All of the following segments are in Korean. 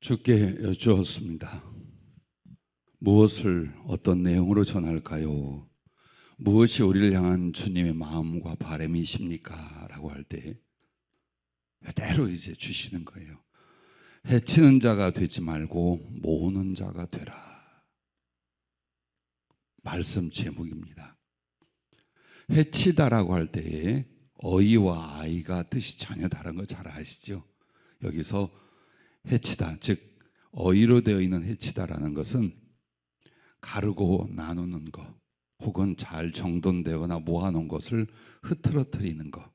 주께 여쭈었습니다. 무엇을 어떤 내용으로 전할까요? 무엇이 우리를 향한 주님의 마음과 바람이십니까? 라고 할 때 그대로 이제 주시는 거예요. 해치는 자가 되지 말고 모으는 자가 되라. 말씀 제목입니다. 해치다라고 할 때에 어이와 아이가 뜻이 전혀 다른 거 잘 아시죠? 여기서 해치다, 즉 어이로 되어 있는 해치다라는 것은 가르고 나누는 것, 혹은 잘 정돈되거나 모아놓은 것을 흐트러뜨리는 것,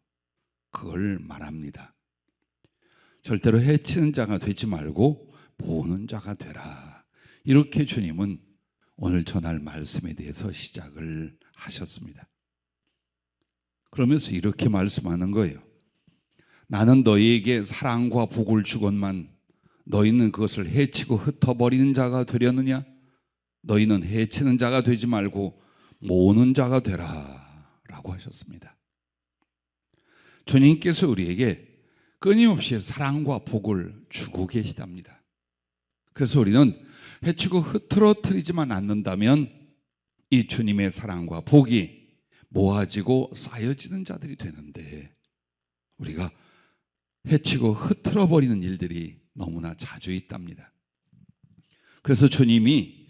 그걸 말합니다. 절대로 해치는 자가 되지 말고 모으는 자가 되라. 이렇게 주님은 오늘 전할 말씀에 대해서 시작을 하셨습니다. 그러면서 이렇게 말씀하는 거예요. 나는 너희에게 사랑과 복을 주건만 너희는 그것을 해치고 흩어버리는 자가 되려느냐? 너희는 해치는 자가 되지 말고 모으는 자가 되라 라고 하셨습니다. 주님께서 우리에게 끊임없이 사랑과 복을 주고 계시답니다. 그래서 우리는 해치고 흐트러뜨리지만 않는다면 이 주님의 사랑과 복이 모아지고 쌓여지는 자들이 되는데, 우리가 해치고 흐트러버리는 일들이 너무나 자주 있답니다. 그래서 주님이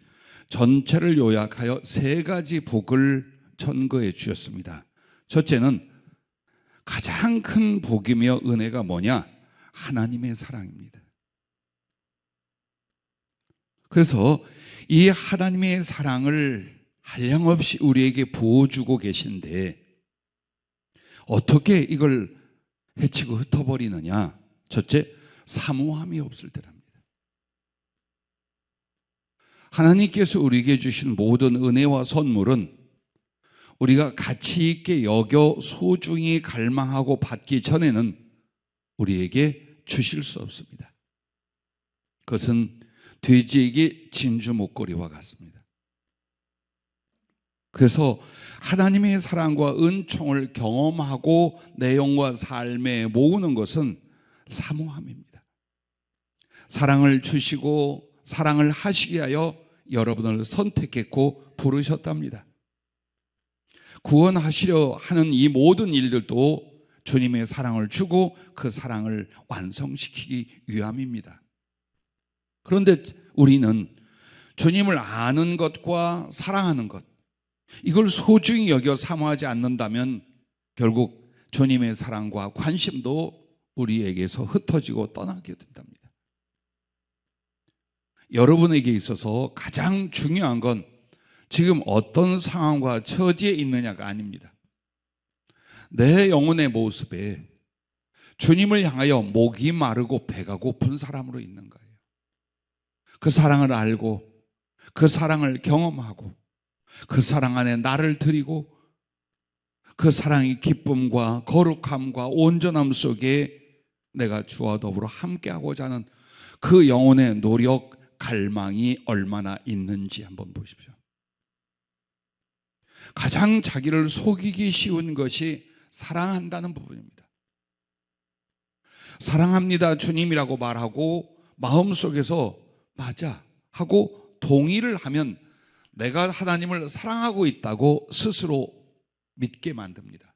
전체를 요약하여 세 가지 복을 전거해 주셨습니다. 첫째는 가장 큰 복이며 은혜가 뭐냐? 하나님의 사랑입니다. 그래서 이 하나님의 사랑을 한량없이 우리에게 부어주고 계신데, 어떻게 이걸 해치고 흩어버리느냐? 첫째, 사모함이 없을 때랍니다. 하나님께서 우리에게 주신 모든 은혜와 선물은 우리가 가치 있게 여겨 소중히 갈망하고 받기 전에는 우리에게 주실 수 없습니다. 그것은 돼지에게 진주 목걸이와 같습니다. 그래서 하나님의 사랑과 은총을 경험하고 내 영과 삶에 모으는 것은 사모함입니다. 사랑을 주시고 사랑을 하시게 하여 여러분을 선택했고 부르셨답니다. 구원하시려 하는 이 모든 일들도 주님의 사랑을 주고 그 사랑을 완성시키기 위함입니다. 그런데 우리는 주님을 아는 것과 사랑하는 것, 이걸 소중히 여겨 사모하지 않는다면 결국 주님의 사랑과 관심도 우리에게서 흩어지고 떠나게 된답니다. 여러분에게 있어서 가장 중요한 건 지금 어떤 상황과 처지에 있느냐가 아닙니다. 내 영혼의 모습에 주님을 향하여 목이 마르고 배가 고픈 사람으로 있는 거예요. 그 사랑을 알고 그 사랑을 경험하고 그 사랑 안에 나를 드리고 그 사랑의 기쁨과 거룩함과 온전함 속에 내가 주와 더불어 함께하고자 하는 그 영혼의 노력, 갈망이 얼마나 있는지 한번 보십시오. 가장 자기를 속이기 쉬운 것이 사랑한다는 부분입니다. 사랑합니다 주님이라고 말하고 마음속에서 맞아 하고 동의를 하면 내가 하나님을 사랑하고 있다고 스스로 믿게 만듭니다.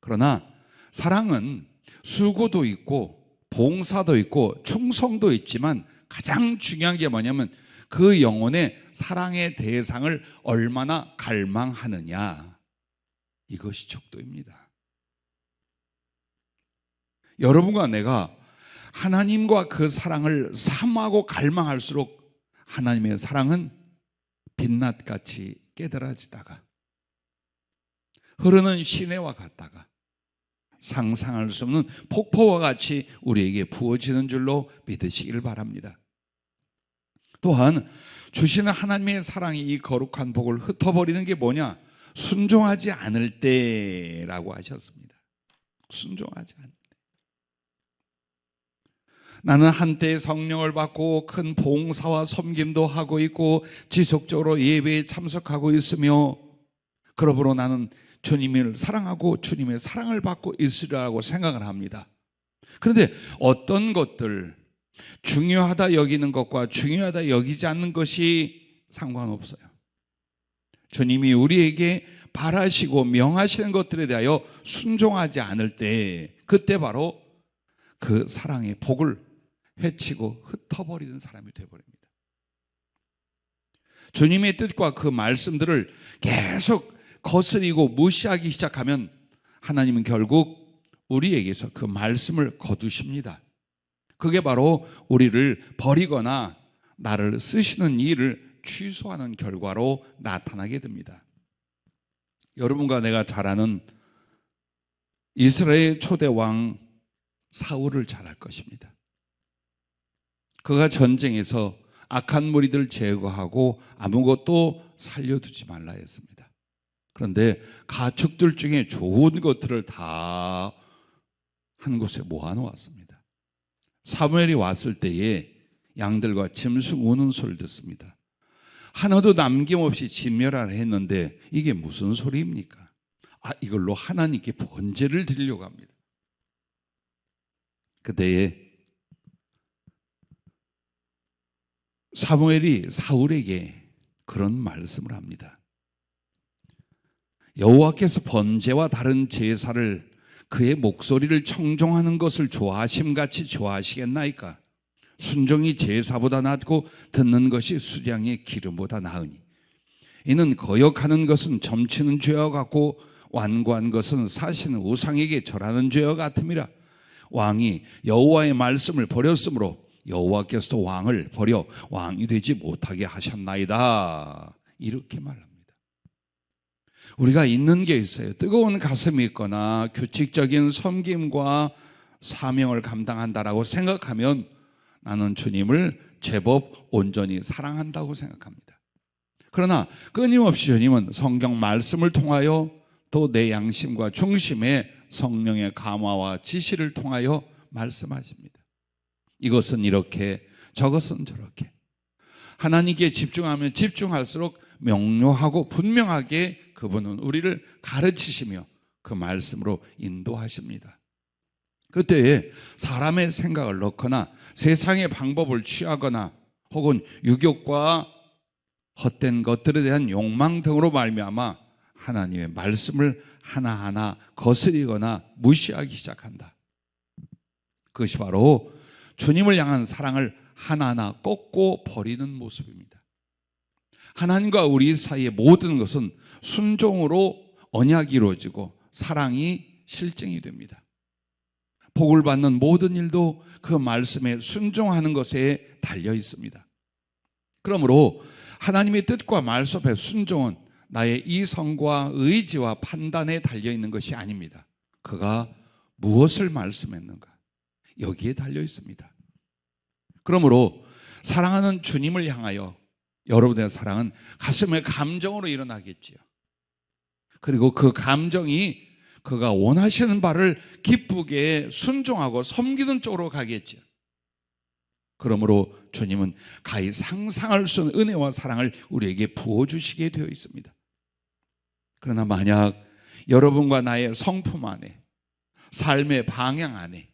그러나 사랑은 수고도 있고 봉사도 있고 충성도 있지만 가장 중요한 게 뭐냐면 그 영혼의 사랑의 대상을 얼마나 갈망하느냐, 이것이 척도입니다. 여러분과 내가 하나님과 그 사랑을 사모하고 갈망할수록 하나님의 사랑은 빛낮같이 깨달아지다가 흐르는 시내와 같다가 상상할 수 없는 폭포와 같이 우리에게 부어지는 줄로 믿으시길 바랍니다. 또한 주시는 하나님의 사랑이 이 거룩한 복을 흩어버리는 게 뭐냐? 순종하지 않을 때라고 하셨습니다. 순종하지 않을 때. 나는 한때 성령을 받고 큰 봉사와 섬김도 하고 있고 지속적으로 예배에 참석하고 있으며 그러므로 나는 주님을 사랑하고 주님의 사랑을 받고 있으리라고 생각을 합니다. 그런데 어떤 것들, 중요하다 여기는 것과 중요하다 여기지 않는 것이 상관없어요. 주님이 우리에게 바라시고 명하시는 것들에 대하여 순종하지 않을 때, 그때 바로 그 사랑의 복을 해치고 흩어버리는 사람이 되어버립니다. 주님의 뜻과 그 말씀들을 계속 거스리고 무시하기 시작하면 하나님은 결국 우리에게서 그 말씀을 거두십니다. 그게 바로 우리를 버리거나 나를 쓰시는 일을 취소하는 결과로 나타나게 됩니다. 여러분과 내가 잘 아는 이스라엘 초대 왕 사울을 잘 알 것입니다. 그가 전쟁에서 악한 무리들 제거하고 아무것도 살려두지 말라 했습니다. 그런데 가축들 중에 좋은 것들을 다 한 곳에 모아놓았습니다. 사무엘이 왔을 때에 양들과 짐승 우는 소리를 듣습니다. 하나도 남김없이 진멸하라 했는데 이게 무슨 소리입니까? 이걸로 하나님께 번제를 드리려고 합니다. 그때에 사무엘이 사울에게 그런 말씀을 합니다. 여호와께서 번제와 다른 제사를 그의 목소리를 청종하는 것을 좋아하심같이 좋아하시겠나이까? 순종이 제사보다 낫고 듣는 것이 수량의 기름보다 나으니 이는 거역하는 것은 점치는 죄와 같고 완고한 것은 사시는 우상에게 절하는 죄와 같음이라. 왕이 여호와의 말씀을 버렸으므로 여호와께서도 왕을 버려 왕이 되지 못하게 하셨나이다. 이렇게 말합니다. 우리가 있는 게 있어요. 뜨거운 가슴이 있거나 규칙적인 섬김과 사명을 감당한다라고 생각하면 나는 주님을 제법 온전히 사랑한다고 생각합니다. 그러나 끊임없이 주님은 성경 말씀을 통하여 또 내 양심과 중심에 성령의 감화와 지시를 통하여 말씀하십니다. 이것은 이렇게, 저것은 저렇게. 하나님께 집중하면 집중할수록 명료하고 분명하게 그분은 우리를 가르치시며 그 말씀으로 인도하십니다. 그때에 사람의 생각을 넣거나 세상의 방법을 취하거나 혹은 유욕과 헛된 것들에 대한 욕망 등으로 말미암아 하나님의 말씀을 하나하나 거스리거나 무시하기 시작한다. 그것이 바로 주님을 향한 사랑을 하나하나 꺾고 버리는 모습입니다. 하나님과 우리 사이의 모든 것은 순종으로 언약이 이루어지고 사랑이 실증이 됩니다. 복을 받는 모든 일도 그 말씀에 순종하는 것에 달려 있습니다. 그러므로 하나님의 뜻과 말씀 앞에 순종은 나의 이성과 의지와 판단에 달려 있는 것이 아닙니다. 그가 무엇을 말씀했는가, 여기에 달려 있습니다. 그러므로 사랑하는 주님을 향하여 여러분의 사랑은 가슴의 감정으로 일어나겠지요. 그리고 그 감정이 그가 원하시는 바를 기쁘게 순종하고 섬기는 쪽으로 가겠죠. 그러므로 주님은 가히 상상할 수 없는 은혜와 사랑을 우리에게 부어주시게 되어 있습니다. 그러나 만약 여러분과 나의 성품 안에, 삶의 방향 안에,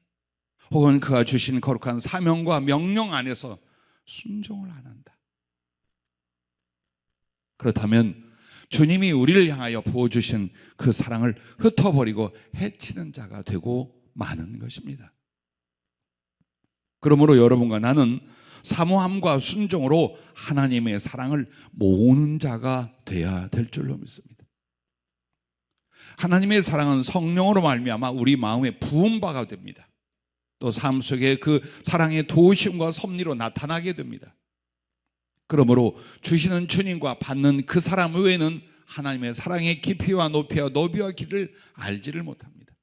혹은 그가 주신 거룩한 사명과 명령 안에서 순종을 안 한다, 그렇다면 주님이 우리를 향하여 부어주신 그 사랑을 흩어버리고 해치는 자가 되고 마는 것입니다. 그러므로 여러분과 나는 사모함과 순종으로 하나님의 사랑을 모으는 자가 되어야 될 줄로 믿습니다. 하나님의 사랑은 성령으로 말미암아 우리 마음에 부은 바가 됩니다. 또 삶 속에 그 사랑의 도우심과 섭리로 나타나게 됩니다. 그러므로 주시는 주님과 받는 그 사람 외에는 하나님의 사랑의 깊이와 높이와 너비와 길을 알지를 못합니다.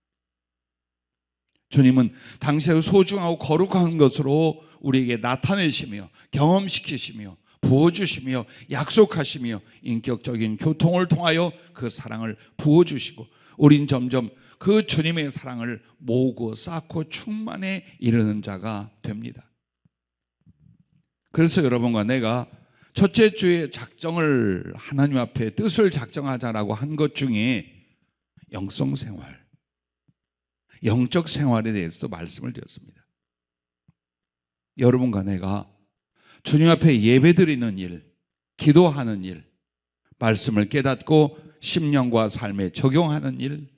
주님은 당시의 소중하고 거룩한 것으로 우리에게 나타내시며 경험시키시며 부어주시며 약속하시며 인격적인 교통을 통하여 그 사랑을 부어주시고 우린 점점 그 주님의 사랑을 모으고 쌓고 충만에 이르는 자가 됩니다. 그래서 여러분과 내가 첫째 주의 작정을 하나님 앞에 뜻을 작정하자라고 한 것 중에 영성생활, 영적 생활에 대해서도 말씀을 드렸습니다. 여러분과 내가 주님 앞에 예배드리는 일, 기도하는 일, 말씀을 깨닫고 심령과 삶에 적용하는 일,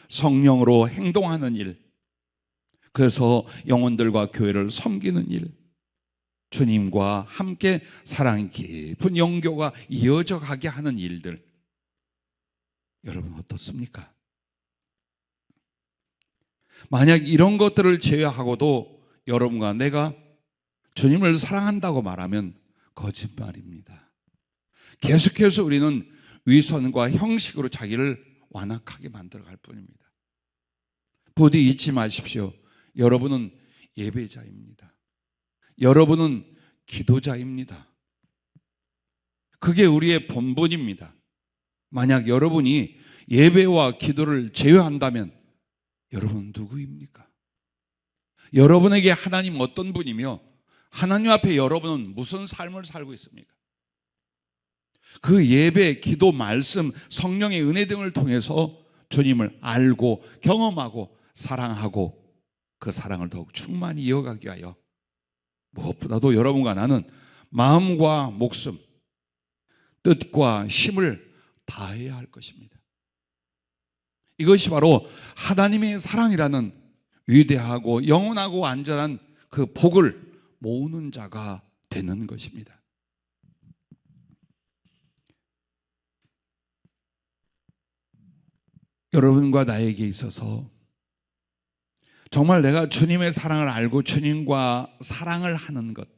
성령으로 행동하는 일, 그래서 영혼들과 교회를 섬기는 일, 주님과 함께 사랑 깊은 영교가 이어져 가게 하는 일들, 여러분 어떻습니까? 만약 이런 것들을 제외하고도 여러분과 내가 주님을 사랑한다고 말하면 거짓말입니다. 계속해서 우리는 위선과 형식으로 자기를 완악하게 만들어갈 뿐입니다. 부디 잊지 마십시오. 여러분은 예배자입니다. 여러분은 기도자입니다. 그게 우리의 본분입니다. 만약 여러분이 예배와 기도를 제외한다면 여러분은 누구입니까? 여러분에게 하나님 어떤 분이며 하나님 앞에 여러분은 무슨 삶을 살고 있습니까? 그 예배, 기도, 말씀, 성령의 은혜 등을 통해서 주님을 알고 경험하고 사랑하고 그 사랑을 더욱 충만히 이어가기 위하여 무엇보다도 여러분과 나는 마음과 목숨, 뜻과 힘을 다해야 할 것입니다. 이것이 바로 하나님의 사랑이라는 위대하고 영원하고 안전한 그 복을 모으는 자가 되는 것입니다. 여러분과 나에게 있어서 정말 내가 주님의 사랑을 알고 주님과 사랑을 하는 것,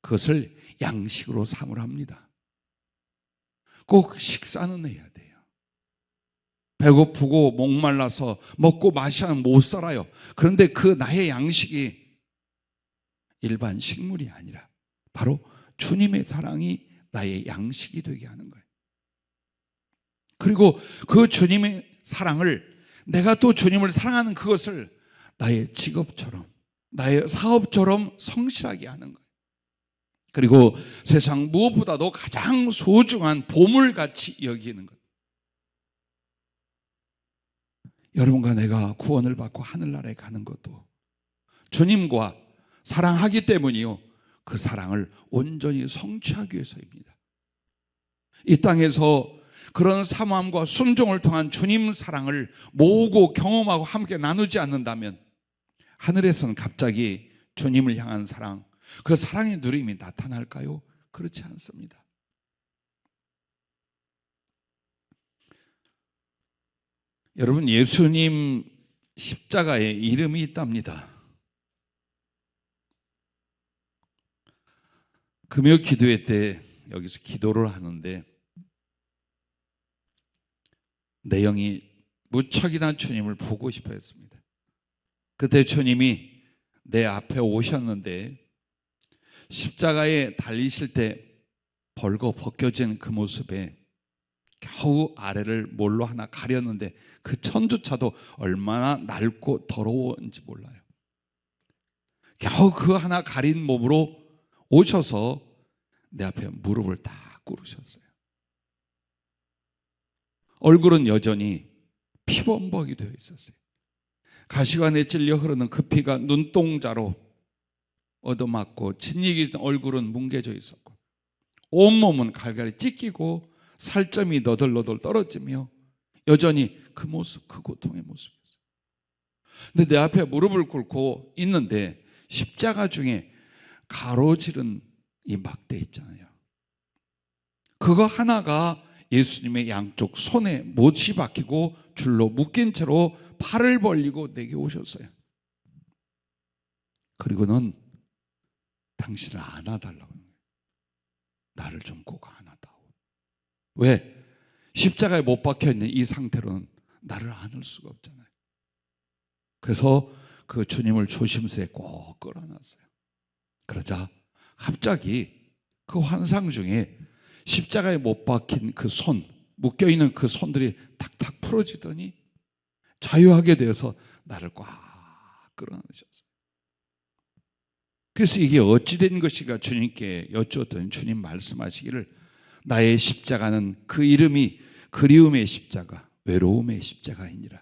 그것을 양식으로 삼으라 합니다. 꼭 식사는 해야 돼요. 배고프고 목말라서 먹고 마시면 못 살아요. 그런데 그 나의 양식이 일반 식물이 아니라 바로 주님의 사랑이 나의 양식이 되게 하는 거예요. 그리고 그 주님의 사랑을, 내가 또 주님을 사랑하는 그것을 나의 직업처럼, 나의 사업처럼 성실하게 하는 거예요. 그리고 세상 무엇보다도 가장 소중한 보물같이 여기는 것. 여러분과 내가 구원을 받고 하늘나라에 가는 것도 주님과 사랑하기 때문이요, 그 사랑을 온전히 성취하기 위해서입니다. 이 땅에서 그런 사모함과 순종을 통한 주님 사랑을 모으고 경험하고 함께 나누지 않는다면 하늘에서는 갑자기 주님을 향한 사랑, 그 사랑의 누림이 나타날까요? 그렇지 않습니다. 여러분, 예수님 십자가에 이름이 있답니다. 금요 기도회 때 여기서 기도를 하는데 내용이 무척이나 주님을 보고 싶어 했습니다. 그때 주님이 내 앞에 오셨는데 십자가에 달리실 때 벌거 벗겨진 그 모습에 겨우 아래를 뭘로 하나 가렸는데 그 천조차도 얼마나 낡고 더러운지 몰라요. 겨우 그 하나 가린 몸으로 오셔서 내 앞에 무릎을 딱 꿇으셨어요. 얼굴은 여전히 피범벅이 되어 있었어요. 가시관에 찔려 흐르는 그 피가 눈동자로 얻어맞고 진익이 얼굴은 뭉개져 있었고 온몸은 갈갈이 찢기고 살점이 너덜너덜 떨어지며 여전히 그 모습, 그 고통의 모습이었어요. 근데 내 앞에 무릎을 꿇고 있는데 십자가 중에 가로지른 이 막대 있잖아요. 그거 하나가 예수님의 양쪽 손에 못이 박히고 줄로 묶인 채로 팔을 벌리고 내게 오셨어요. 그리고는 당신을 안아달라고 하는 거예요. 나를 좀 꼭 안아다오. 왜? 십자가에 못 박혀있는 이 상태로는 나를 안을 수가 없잖아요. 그래서 그 주님을 조심스레 꼭 끌어놨어요. 그러자 갑자기 그 환상 중에 십자가에 못 박힌 그 손, 묶여있는 그 손들이 탁탁 풀어지더니 자유하게 되어서 나를 꽉 끌어넣으셨어요. 그래서 이게 어찌 된 것인가 주님께 여쭈었더니 주님 말씀하시기를 나의 십자가는 그 이름이 그리움의 십자가, 외로움의 십자가이니라.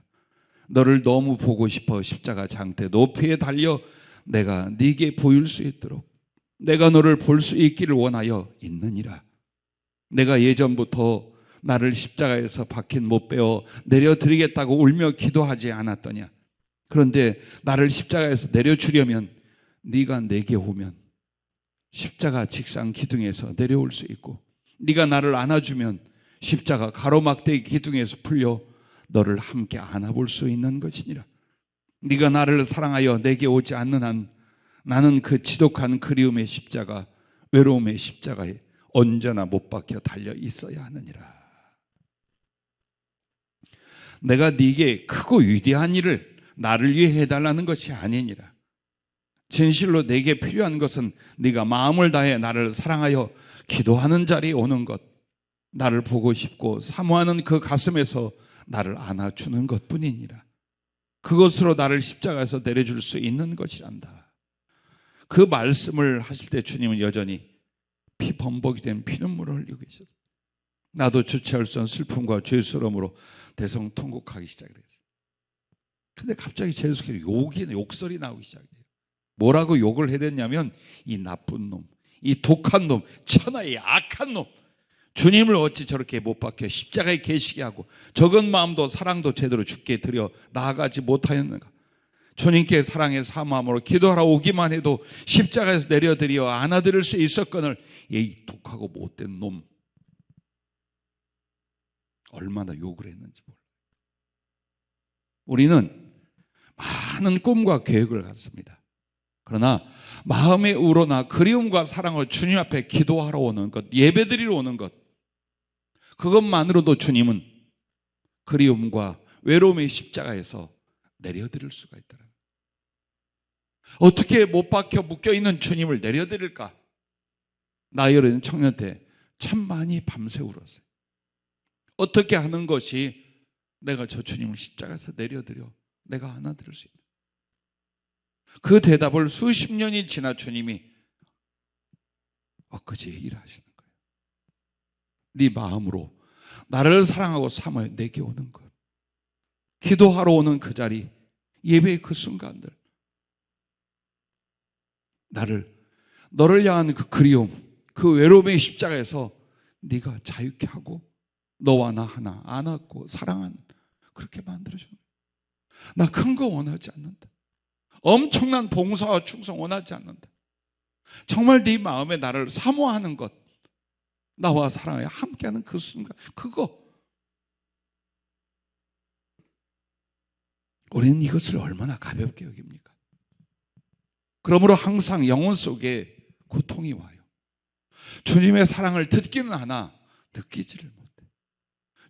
너를 너무 보고 싶어 십자가 장대 높이에 달려 내가 네게 보일 수 있도록 내가 너를 볼 수 있기를 원하여 있느니라. 내가 예전부터 나를 십자가에서 박힌 못 베어 내려드리겠다고 울며 기도하지 않았더냐. 그런데 나를 십자가에서 내려주려면 네가 내게 오면 십자가 직상 기둥에서 내려올 수 있고, 네가 나를 안아주면 십자가 가로막대 기둥에서 풀려 너를 함께 안아볼 수 있는 것이니라. 네가 나를 사랑하여 내게 오지 않는 한 나는 그 지독한 그리움의 십자가, 외로움의 십자가에 언제나 못 박혀 달려 있어야 하느니라. 내가 네게 크고 위대한 일을 나를 위해 해달라는 것이 아니니라. 진실로 내게 필요한 것은 네가 마음을 다해 나를 사랑하여 기도하는 자리에 오는 것, 나를 보고 싶고 사모하는 그 가슴에서 나를 안아주는 것뿐이니라. 그것으로 나를 십자가에서 내려줄 수 있는 것이란다. 그 말씀을 하실 때 주님은 여전히 피범벅이 된 피눈물을 흘리고 계셨어요. 나도 주체할 수 없는 슬픔과 죄스러움으로 대성통곡하기 시작했어요. 근데 갑자기 제 속에 욕설이 나오기 시작해요. 뭐라고 욕을 해댔냐면, 이 나쁜 놈, 이 독한 놈, 천하의 악한 놈, 주님을 어찌 저렇게 못 박혀 십자가에 계시게 하고 적은 마음도 사랑도 제대로 주께 드려 나아가지 못하였는가. 주님께 사랑의 사모함으로 기도하러 오기만 해도 십자가에서 내려드려 안아드릴 수 있었거늘 이 독하고 못된 놈, 얼마나 욕을 했는지 몰라요. 우리는 많은 꿈과 계획을 갖습니다. 그러나 마음의 우러나 그리움과 사랑으로 주님 앞에 기도하러 오는 것, 예배드리러 오는 것, 그것만으로도 주님은 그리움과 외로움의 십자가에서 내려드릴 수가 있다는 거예요. 어떻게 못 박혀 묶여있는 주님을 내려드릴까? 나이 어린 청년 때 참 많이 밤새 울었어요. 어떻게 하는 것이 내가 저 주님을 십자가에서 내려드려 내가 안아드릴 수 있나? 그 대답을 수십 년이 지나 주님이 엊그제 얘기를 하시는 거예요. 네 마음으로 나를 사랑하고 사모해 내게 오는 것, 기도하러 오는 그 자리, 예배의 그 순간들, 너를 향한 그 그리움, 그 외로움의 십자가에서 네가 자유케 하고 너와 나 하나 안았고 사랑하는, 그렇게 만들어주는 거예요. 나 큰 거 원하지 않는다. 엄청난 봉사와 충성 원하지 않는다. 정말 네 마음에 나를 사모하는 것, 나와 사랑하여 함께하는 그 순간, 그거. 우리는 이것을 얼마나 가볍게 여깁니까? 그러므로 항상 영혼 속에 고통이 와요. 주님의 사랑을 듣기는 하나 느끼지를 못해.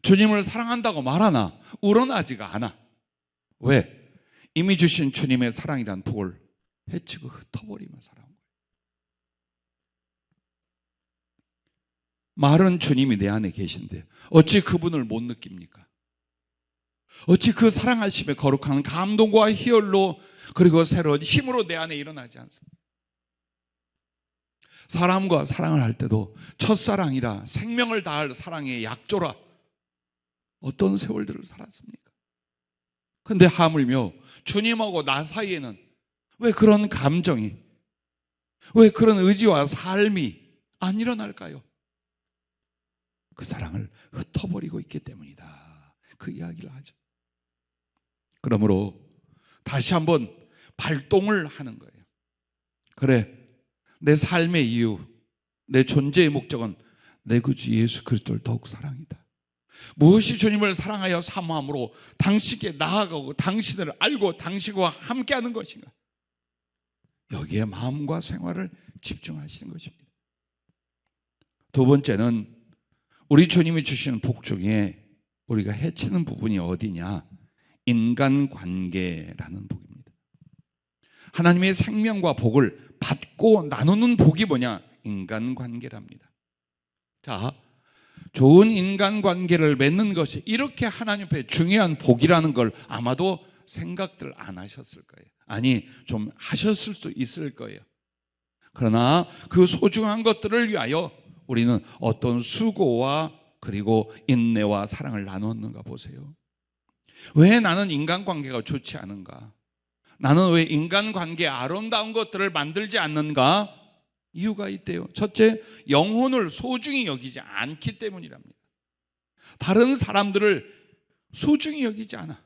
주님을 사랑한다고 말하나 우러나지가 않아. 왜? 이미 주신 주님의 사랑이란 복을 해치고 흩어버리며 살아온 거예요. 말은 주님이 내 안에 계신데 어찌 그분을 못 느낍니까? 어찌 그 사랑하심의 거룩한 감동과 희열로, 그리고 새로운 힘으로 내 안에 일어나지 않습니까? 사람과 사랑을 할 때도 첫사랑이라 생명을 다할 사랑의 약조라 어떤 세월들을 살았습니까? 근데 하물며 주님하고 나 사이에는 왜 그런 감정이, 왜 그런 의지와 삶이 안 일어날까요? 그 사랑을 흩어버리고 있기 때문이다. 그 이야기를 하죠. 그러므로 다시 한번 발동을 하는 거예요. 그래, 내 삶의 이유, 내 존재의 목적은 내 구주 예수 그리스도를 더욱 사랑이다. 무엇이 주님을 사랑하여 사모함으로 당신께 나아가고 당신을 알고 당신과 함께하는 것인가? 여기에 마음과 생활을 집중하시는 것입니다. 두 번째는 우리 주님이 주시는 복 중에 우리가 해치는 부분이 어디냐? 인간관계라는 복입니다. 하나님의 생명과 복을 받고 나누는 복이 뭐냐? 인간관계랍니다. 자, 좋은 인간관계를 맺는 것이 이렇게 하나님 앞에 중요한 복이라는 걸 아마도 생각들 안 하셨을 거예요. 아니, 좀 하셨을 수 있을 거예요. 그러나 그 소중한 것들을 위하여 우리는 어떤 수고와 그리고 인내와 사랑을 나눴는가 보세요. 왜 나는 인간관계가 좋지 않은가? 나는 왜 인간관계에 아름다운 것들을 만들지 않는가? 이유가 있대요. 첫째, 영혼을 소중히 여기지 않기 때문이랍니다. 다른 사람들을 소중히 여기지 않아.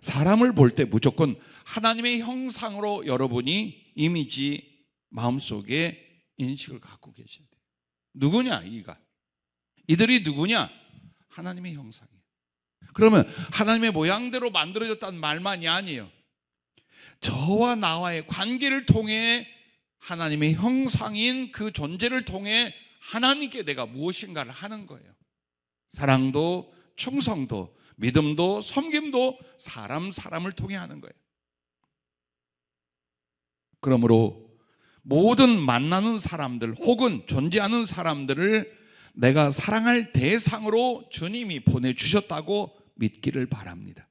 사람을 볼 때 무조건 하나님의 형상으로 여러분이 이미지 마음속에 인식을 갖고 계셔야 돼요. 누구냐 이들이 누구냐? 하나님의 형상이에요. 그러면 하나님의 모양대로 만들어졌다는 말만이 아니에요. 저와 나와의 관계를 통해 하나님의 형상인 그 존재를 통해 하나님께 내가 무엇인가를 하는 거예요. 사랑도 충성도 믿음도 섬김도 사람을 통해 하는 거예요. 그러므로 모든 만나는 사람들 혹은 존재하는 사람들을 내가 사랑할 대상으로 주님이 보내주셨다고 믿기를 바랍니다.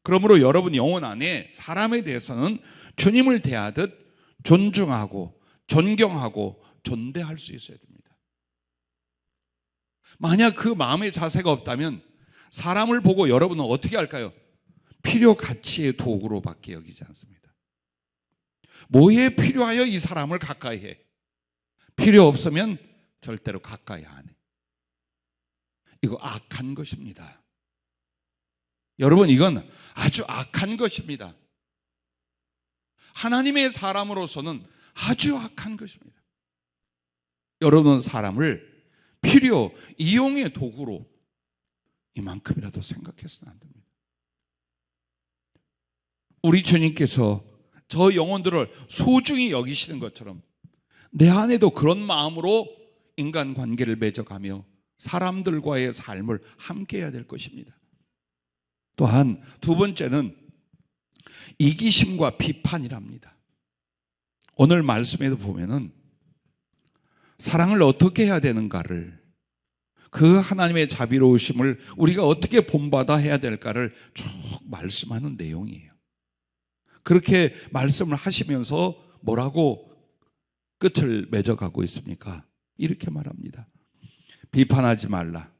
그러므로 여러분 영혼 안에 사람에 대해서는 주님을 대하듯 존중하고 존경하고 존대할 수 있어야 됩니다. 만약 그 마음의 자세가 없다면 사람을 보고 여러분은 어떻게 할까요? 필요 가치의 도구로밖에 여기지 않습니다. 뭐에 필요하여 이 사람을 가까이 해? 필요 없으면 절대로 가까이 안 해. 이거 악한 것입니다. 여러분 이건 아주 악한 것입니다. 하나님의 사람으로서는 아주 악한 것입니다. 여러분은 사람을 필요, 이용의 도구로 이만큼이라도 생각해서는 안 됩니다. 우리 주님께서 저 영혼들을 소중히 여기시는 것처럼 내 안에도 그런 마음으로 인간관계를 맺어가며 사람들과의 삶을 함께 해야 될 것입니다. 또한 두 번째는 이기심과 비판이랍니다. 오늘 말씀에도 보면은 사랑을 어떻게 해야 되는가를, 그 하나님의 자비로우심을 우리가 어떻게 본받아 해야 될까를 쭉 말씀하는 내용이에요. 그렇게 말씀을 하시면서 뭐라고 끝을 맺어가고 있습니까? 이렇게 말합니다. 비판하지 말라.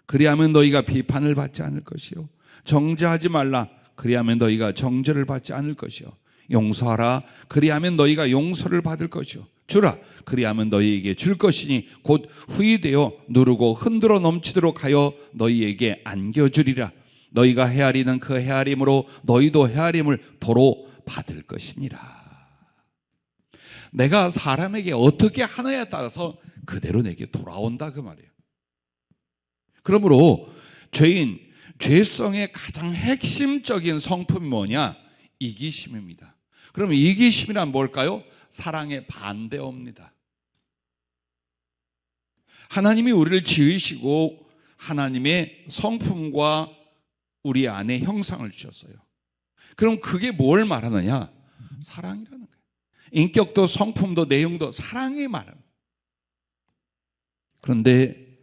그리하면 너희가 비판을 받지 않을 것이요. 정죄하지 말라. 그리하면 너희가 정죄를 받지 않을 것이요. 용서하라. 그리하면 너희가 용서를 받을 것이요. 주라. 그리하면 너희에게 줄 것이니 곧 후이되어 누르고 흔들어 넘치도록 하여 너희에게 안겨주리라. 너희가 헤아리는 그 헤아림으로 너희도 헤아림을 도로 받을 것이니라. 내가 사람에게 어떻게 하느냐에 따라서 그대로 내게 돌아온다 그 말이에요. 그러므로 죄성의 가장 핵심적인 성품이 뭐냐? 이기심입니다. 그럼 이기심이란 뭘까요? 사랑의 반대어입니다. 하나님이 우리를 지으시고 하나님의 성품과 우리 안에 형상을 주셨어요. 그럼 그게 뭘 말하느냐? 사랑이라는 거예요. 인격도 성품도 내용도 사랑이 말합니다. 그런데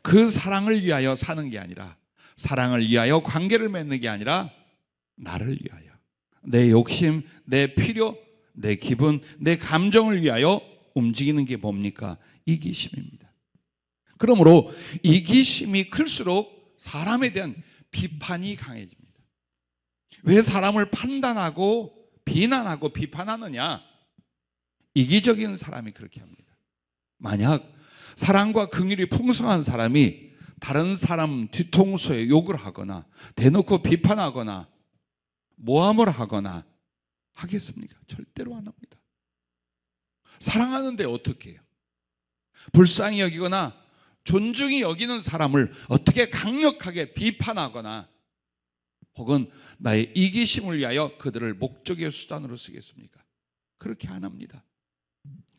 그 사랑을 위하여 사는 게 아니라, 사랑을 위하여 관계를 맺는 게 아니라 나를 위하여, 내 욕심, 내 필요, 내 기분, 내 감정을 위하여 움직이는 게 뭡니까? 이기심입니다. 그러므로 이기심이 클수록 사람에 대한 비판이 강해집니다. 왜 사람을 판단하고 비난하고 비판하느냐? 이기적인 사람이 그렇게 합니다. 만약 사랑과 긍휼이 풍성한 사람이 다른 사람 뒤통수에 욕을 하거나 대놓고 비판하거나 모함을 하거나 하겠습니까? 절대로 안 합니다. 사랑하는데 어떻게 해요? 불쌍히 여기거나 존중히 여기는 사람을 어떻게 강력하게 비판하거나 혹은 나의 이기심을 위하여 그들을 목적의 수단으로 쓰겠습니까? 그렇게 안 합니다.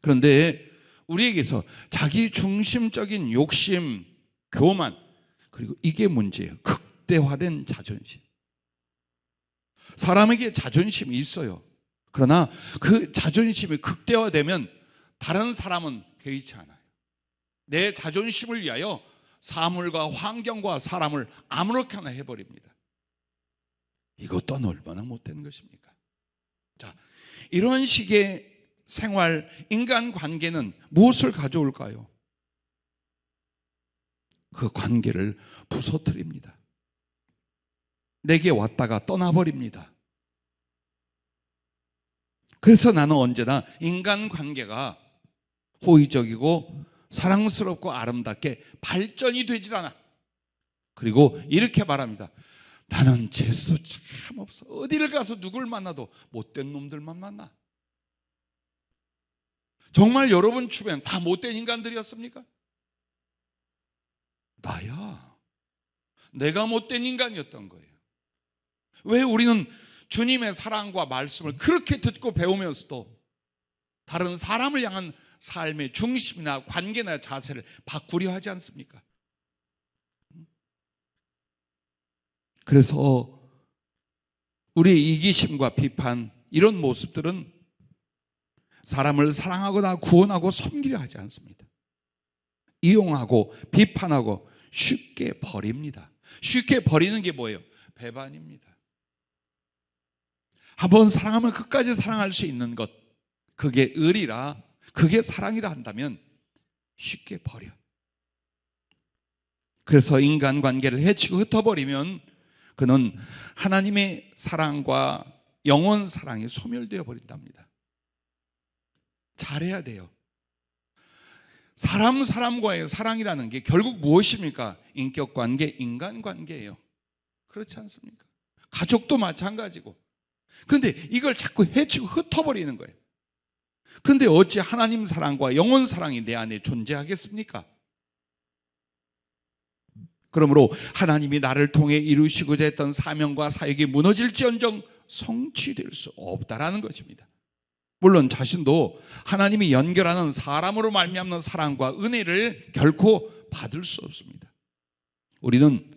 그런데 우리에게서 자기 중심적인 욕심, 교만, 그리고 이게 문제예요. 극대화된 자존심. 사람에게 자존심이 있어요. 그러나 그 자존심이 극대화되면 다른 사람은 개의치 않아요. 내 자존심을 위하여 사물과 환경과 사람을 아무렇게나 해버립니다. 이것 또한 얼마나 못된 것입니까? 자, 이런 식의 생활, 인간관계는 무엇을 가져올까요? 그 관계를 부서뜨립니다. 내게 왔다가 떠나버립니다. 그래서 나는 언제나 인간관계가 호의적이고 사랑스럽고 아름답게 발전이 되질 않아. 그리고 이렇게 말합니다. 나는 재수 참 없어. 어디를 가서 누굴 만나도 못된 놈들만 만나. 정말 여러분 주변 다 못된 인간들이었습니까? 나야. 내가 못된 인간이었던 거예요. 왜 우리는 주님의 사랑과 말씀을 그렇게 듣고 배우면서도 다른 사람을 향한 삶의 중심이나 관계나 자세를 바꾸려 하지 않습니까? 그래서 우리의 이기심과 비판, 이런 모습들은 사람을 사랑하거나 구원하고 섬기려 하지 않습니다. 이용하고 비판하고 쉽게 버립니다. 쉽게 버리는 게 뭐예요? 배반입니다. 한번 사랑하면 끝까지 사랑할 수 있는 것, 그게 의리라, 그게 사랑이라 한다면 쉽게 버려. 그래서 인간관계를 해치고 흩어버리면 그는 하나님의 사랑과 영원 사랑이 소멸되어 버린답니다. 잘해야 돼요. 사람과의 사랑이라는 게 결국 무엇입니까? 인격관계, 인간관계예요. 그렇지 않습니까? 가족도 마찬가지고. 그런데 이걸 자꾸 해치고 흩어버리는 거예요. 그런데 어찌 하나님 사랑과 영원 사랑이 내 안에 존재하겠습니까? 그러므로 하나님이 나를 통해 이루시고자 했던 사명과 사역이 무너질지언정 성취될 수 없다라는 것입니다. 물론 자신도 하나님이 연결하는 사람으로 말미암는 사랑과 은혜를 결코 받을 수 없습니다. 우리는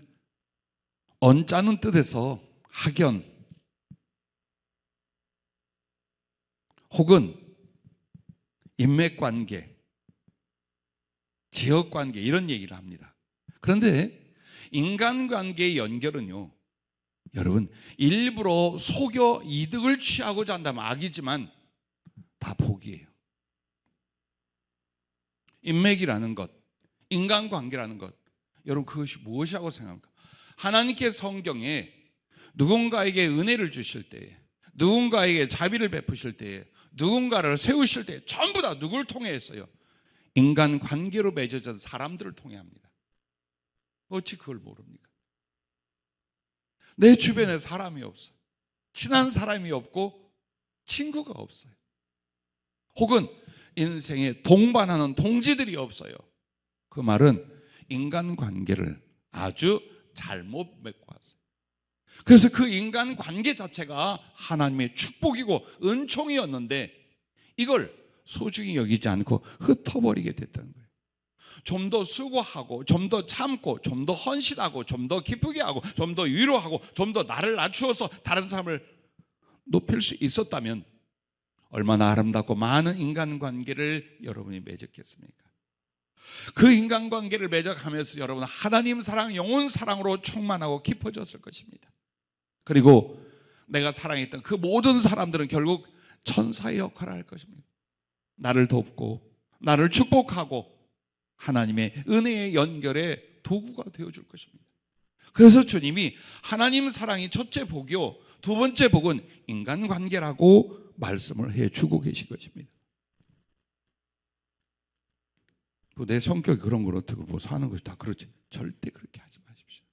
언짢은 뜻에서 학연 혹은 인맥관계, 지역관계 이런 얘기를 합니다. 그런데 인간관계의 연결은요, 여러분 일부러 속여 이득을 취하고자 한다면 악이지만 다 복이에요. 인맥이라는 것, 인간관계라는 것, 여러분 그것이 무엇이라고 생각합니까? 하나님께 성경에 누군가에게 은혜를 주실 때에, 누군가에게 자비를 베푸실 때에, 누군가를 세우실 때 전부 다 누굴 통해 했어요? 인간관계로 맺어진 사람들을 통해 합니다. 어찌 그걸 모릅니까? 내 주변에 사람이 없어요. 친한 사람이 없고 친구가 없어요. 혹은 인생에 동반하는 동지들이 없어요. 그 말은 인간관계를 아주 잘못 맺고 왔어요. 그래서 그 인간관계 자체가 하나님의 축복이고 은총이었는데 이걸 소중히 여기지 않고 흩어버리게 됐다는 거예요. 좀 더 수고하고 좀 더 참고 좀 더 헌신하고 좀 더 기쁘게 하고 좀 더 위로하고 좀 더 나를 낮추어서 다른 사람을 높일 수 있었다면 얼마나 아름답고 많은 인간관계를 여러분이 맺었겠습니까? 그 인간관계를 맺어가면서 여러분은 하나님 사랑, 영혼 사랑으로 충만하고 깊어졌을 것입니다. 그리고 내가 사랑했던 그 모든 사람들은 결국 천사의 역할을 할 것입니다. 나를 돕고 나를 축복하고 하나님의 은혜의 연결의 도구가 되어줄 것입니다. 그래서 주님이 하나님 사랑이 첫째 복이요, 두 번째 복은 인간관계라고 말씀을 해주고 계신 것입니다. 내 성격이 그런 걸 어떻게 보서 하는 것이 다 그렇지. 절대 그렇게 하지 마십시오.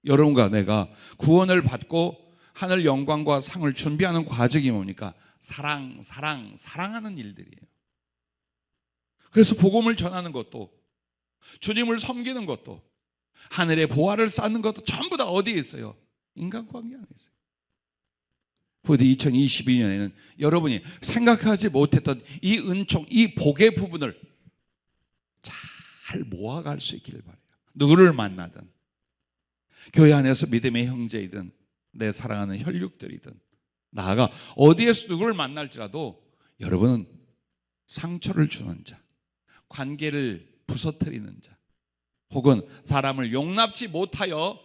여러분과 내가 구원을 받고 하늘 영광과 상을 준비하는 과정이 뭡니까? 사랑하는 일들이에요. 그래서 복음을 전하는 것도, 주님을 섬기는 것도, 하늘의 보화를 쌓는 것도 전부 다 어디에 있어요? 인간관계 안에 있어요. 부디 2022년에는 여러분이 생각하지 못했던 이 은총, 이 복의 부분을 잘 모아갈 수 있기를 바라요. 누구를 만나든, 교회 안에서 믿음의 형제이든 내 사랑하는 혈육들이든, 나아가 어디에서 누구를 만날지라도 여러분은 상처를 주는 자, 관계를 부서뜨리는 자, 혹은 사람을 용납지 못하여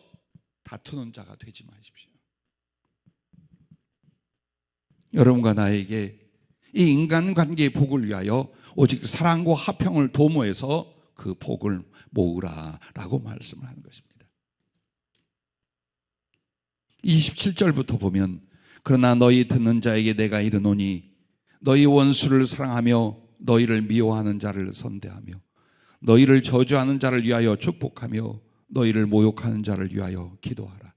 다투는 자가 되지 마십시오. 여러분과 나에게 이 인간관계의 복을 위하여 오직 사랑과 화평을 도모해서 그 복을 모으라라고 말씀을 하는 것입니다. 27절부터 보면 그러나 너희 듣는 자에게 내가 이르노니 너희 원수를 사랑하며 너희를 미워하는 자를 선대하며 너희를 저주하는 자를 위하여 축복하며 너희를 모욕하는 자를 위하여 기도하라.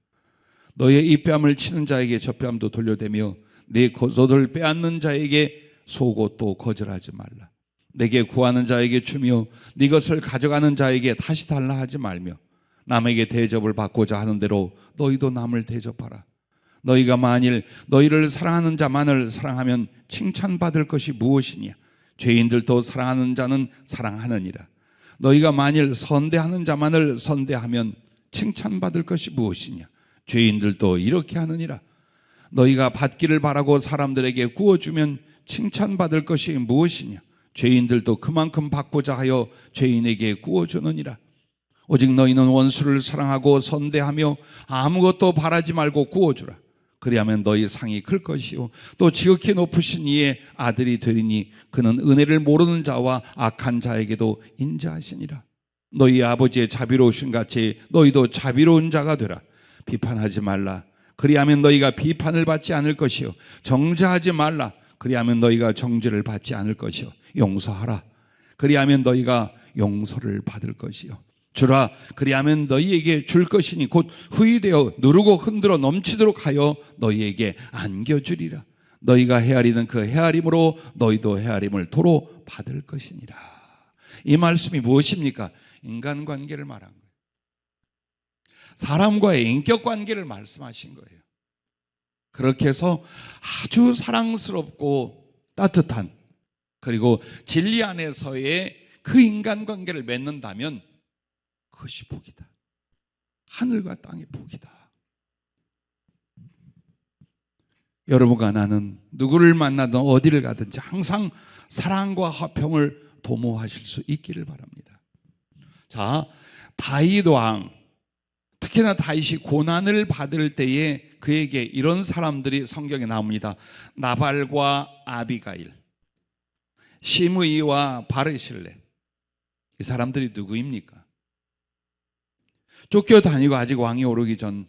너희의 이뺨을 치는 자에게 젖뺨도 돌려대며 네 겉옷을 빼앗는 자에게 속옷도 거절하지 말라. 내게 구하는 자에게 주며 네 것을 가져가는 자에게 다시 달라 하지 말며 남에게 대접을 받고자 하는 대로 너희도 남을 대접하라. 너희가 만일 너희를 사랑하는 자만을 사랑하면 칭찬받을 것이 무엇이냐? 죄인들도 사랑하는 자는 사랑하느니라. 너희가 만일 선대하는 자만을 선대하면 칭찬받을 것이 무엇이냐? 죄인들도 이렇게 하느니라. 너희가 받기를 바라고 사람들에게 구워주면 칭찬받을 것이 무엇이냐? 죄인들도 그만큼 받고자 하여 죄인에게 구워주느니라. 오직 너희는 원수를 사랑하고 선대하며 아무것도 바라지 말고 구워주라. 그리하면 너희 상이 클 것이요 또 지극히 높으신 이의 아들이 되리니 그는 은혜를 모르는 자와 악한 자에게도 인자하시니라. 너희 아버지의 자비로우신 같이 너희도 자비로운 자가 되라. 비판하지 말라. 그리하면 너희가 비판을 받지 않을 것이요 정죄하지 말라. 그리하면 너희가 정죄를 받지 않을 것이요 용서하라. 그리하면 너희가 용서를 받을 것이요 주라. 그리하면 너희에게 줄 것이니 곧 후히되어 누르고 흔들어 넘치도록 하여 너희에게 안겨주리라. 너희가 헤아리는 그 헤아림으로 너희도 헤아림을 도로 받을 것이니라. 이 말씀이 무엇입니까? 인간관계를 말한 거예요. 사람과의 인격관계를 말씀하신 거예요. 그렇게 해서 아주 사랑스럽고 따뜻한 그리고 진리 안에서의 그 인간관계를 맺는다면 그것이 복이다. 하늘과 땅의 복이다. 여러분과 나는 누구를 만나든 어디를 가든지 항상 사랑과 화평을 도모하실 수 있기를 바랍니다. 자, 다윗 왕, 특히나 다윗이 고난을 받을 때에 그에게 이런 사람들이 성경에 나옵니다. 나발과 아비가일, 시므이와 바르실레. 이 사람들이 누구입니까? 쫓겨다니고 아직 왕이 오르기 전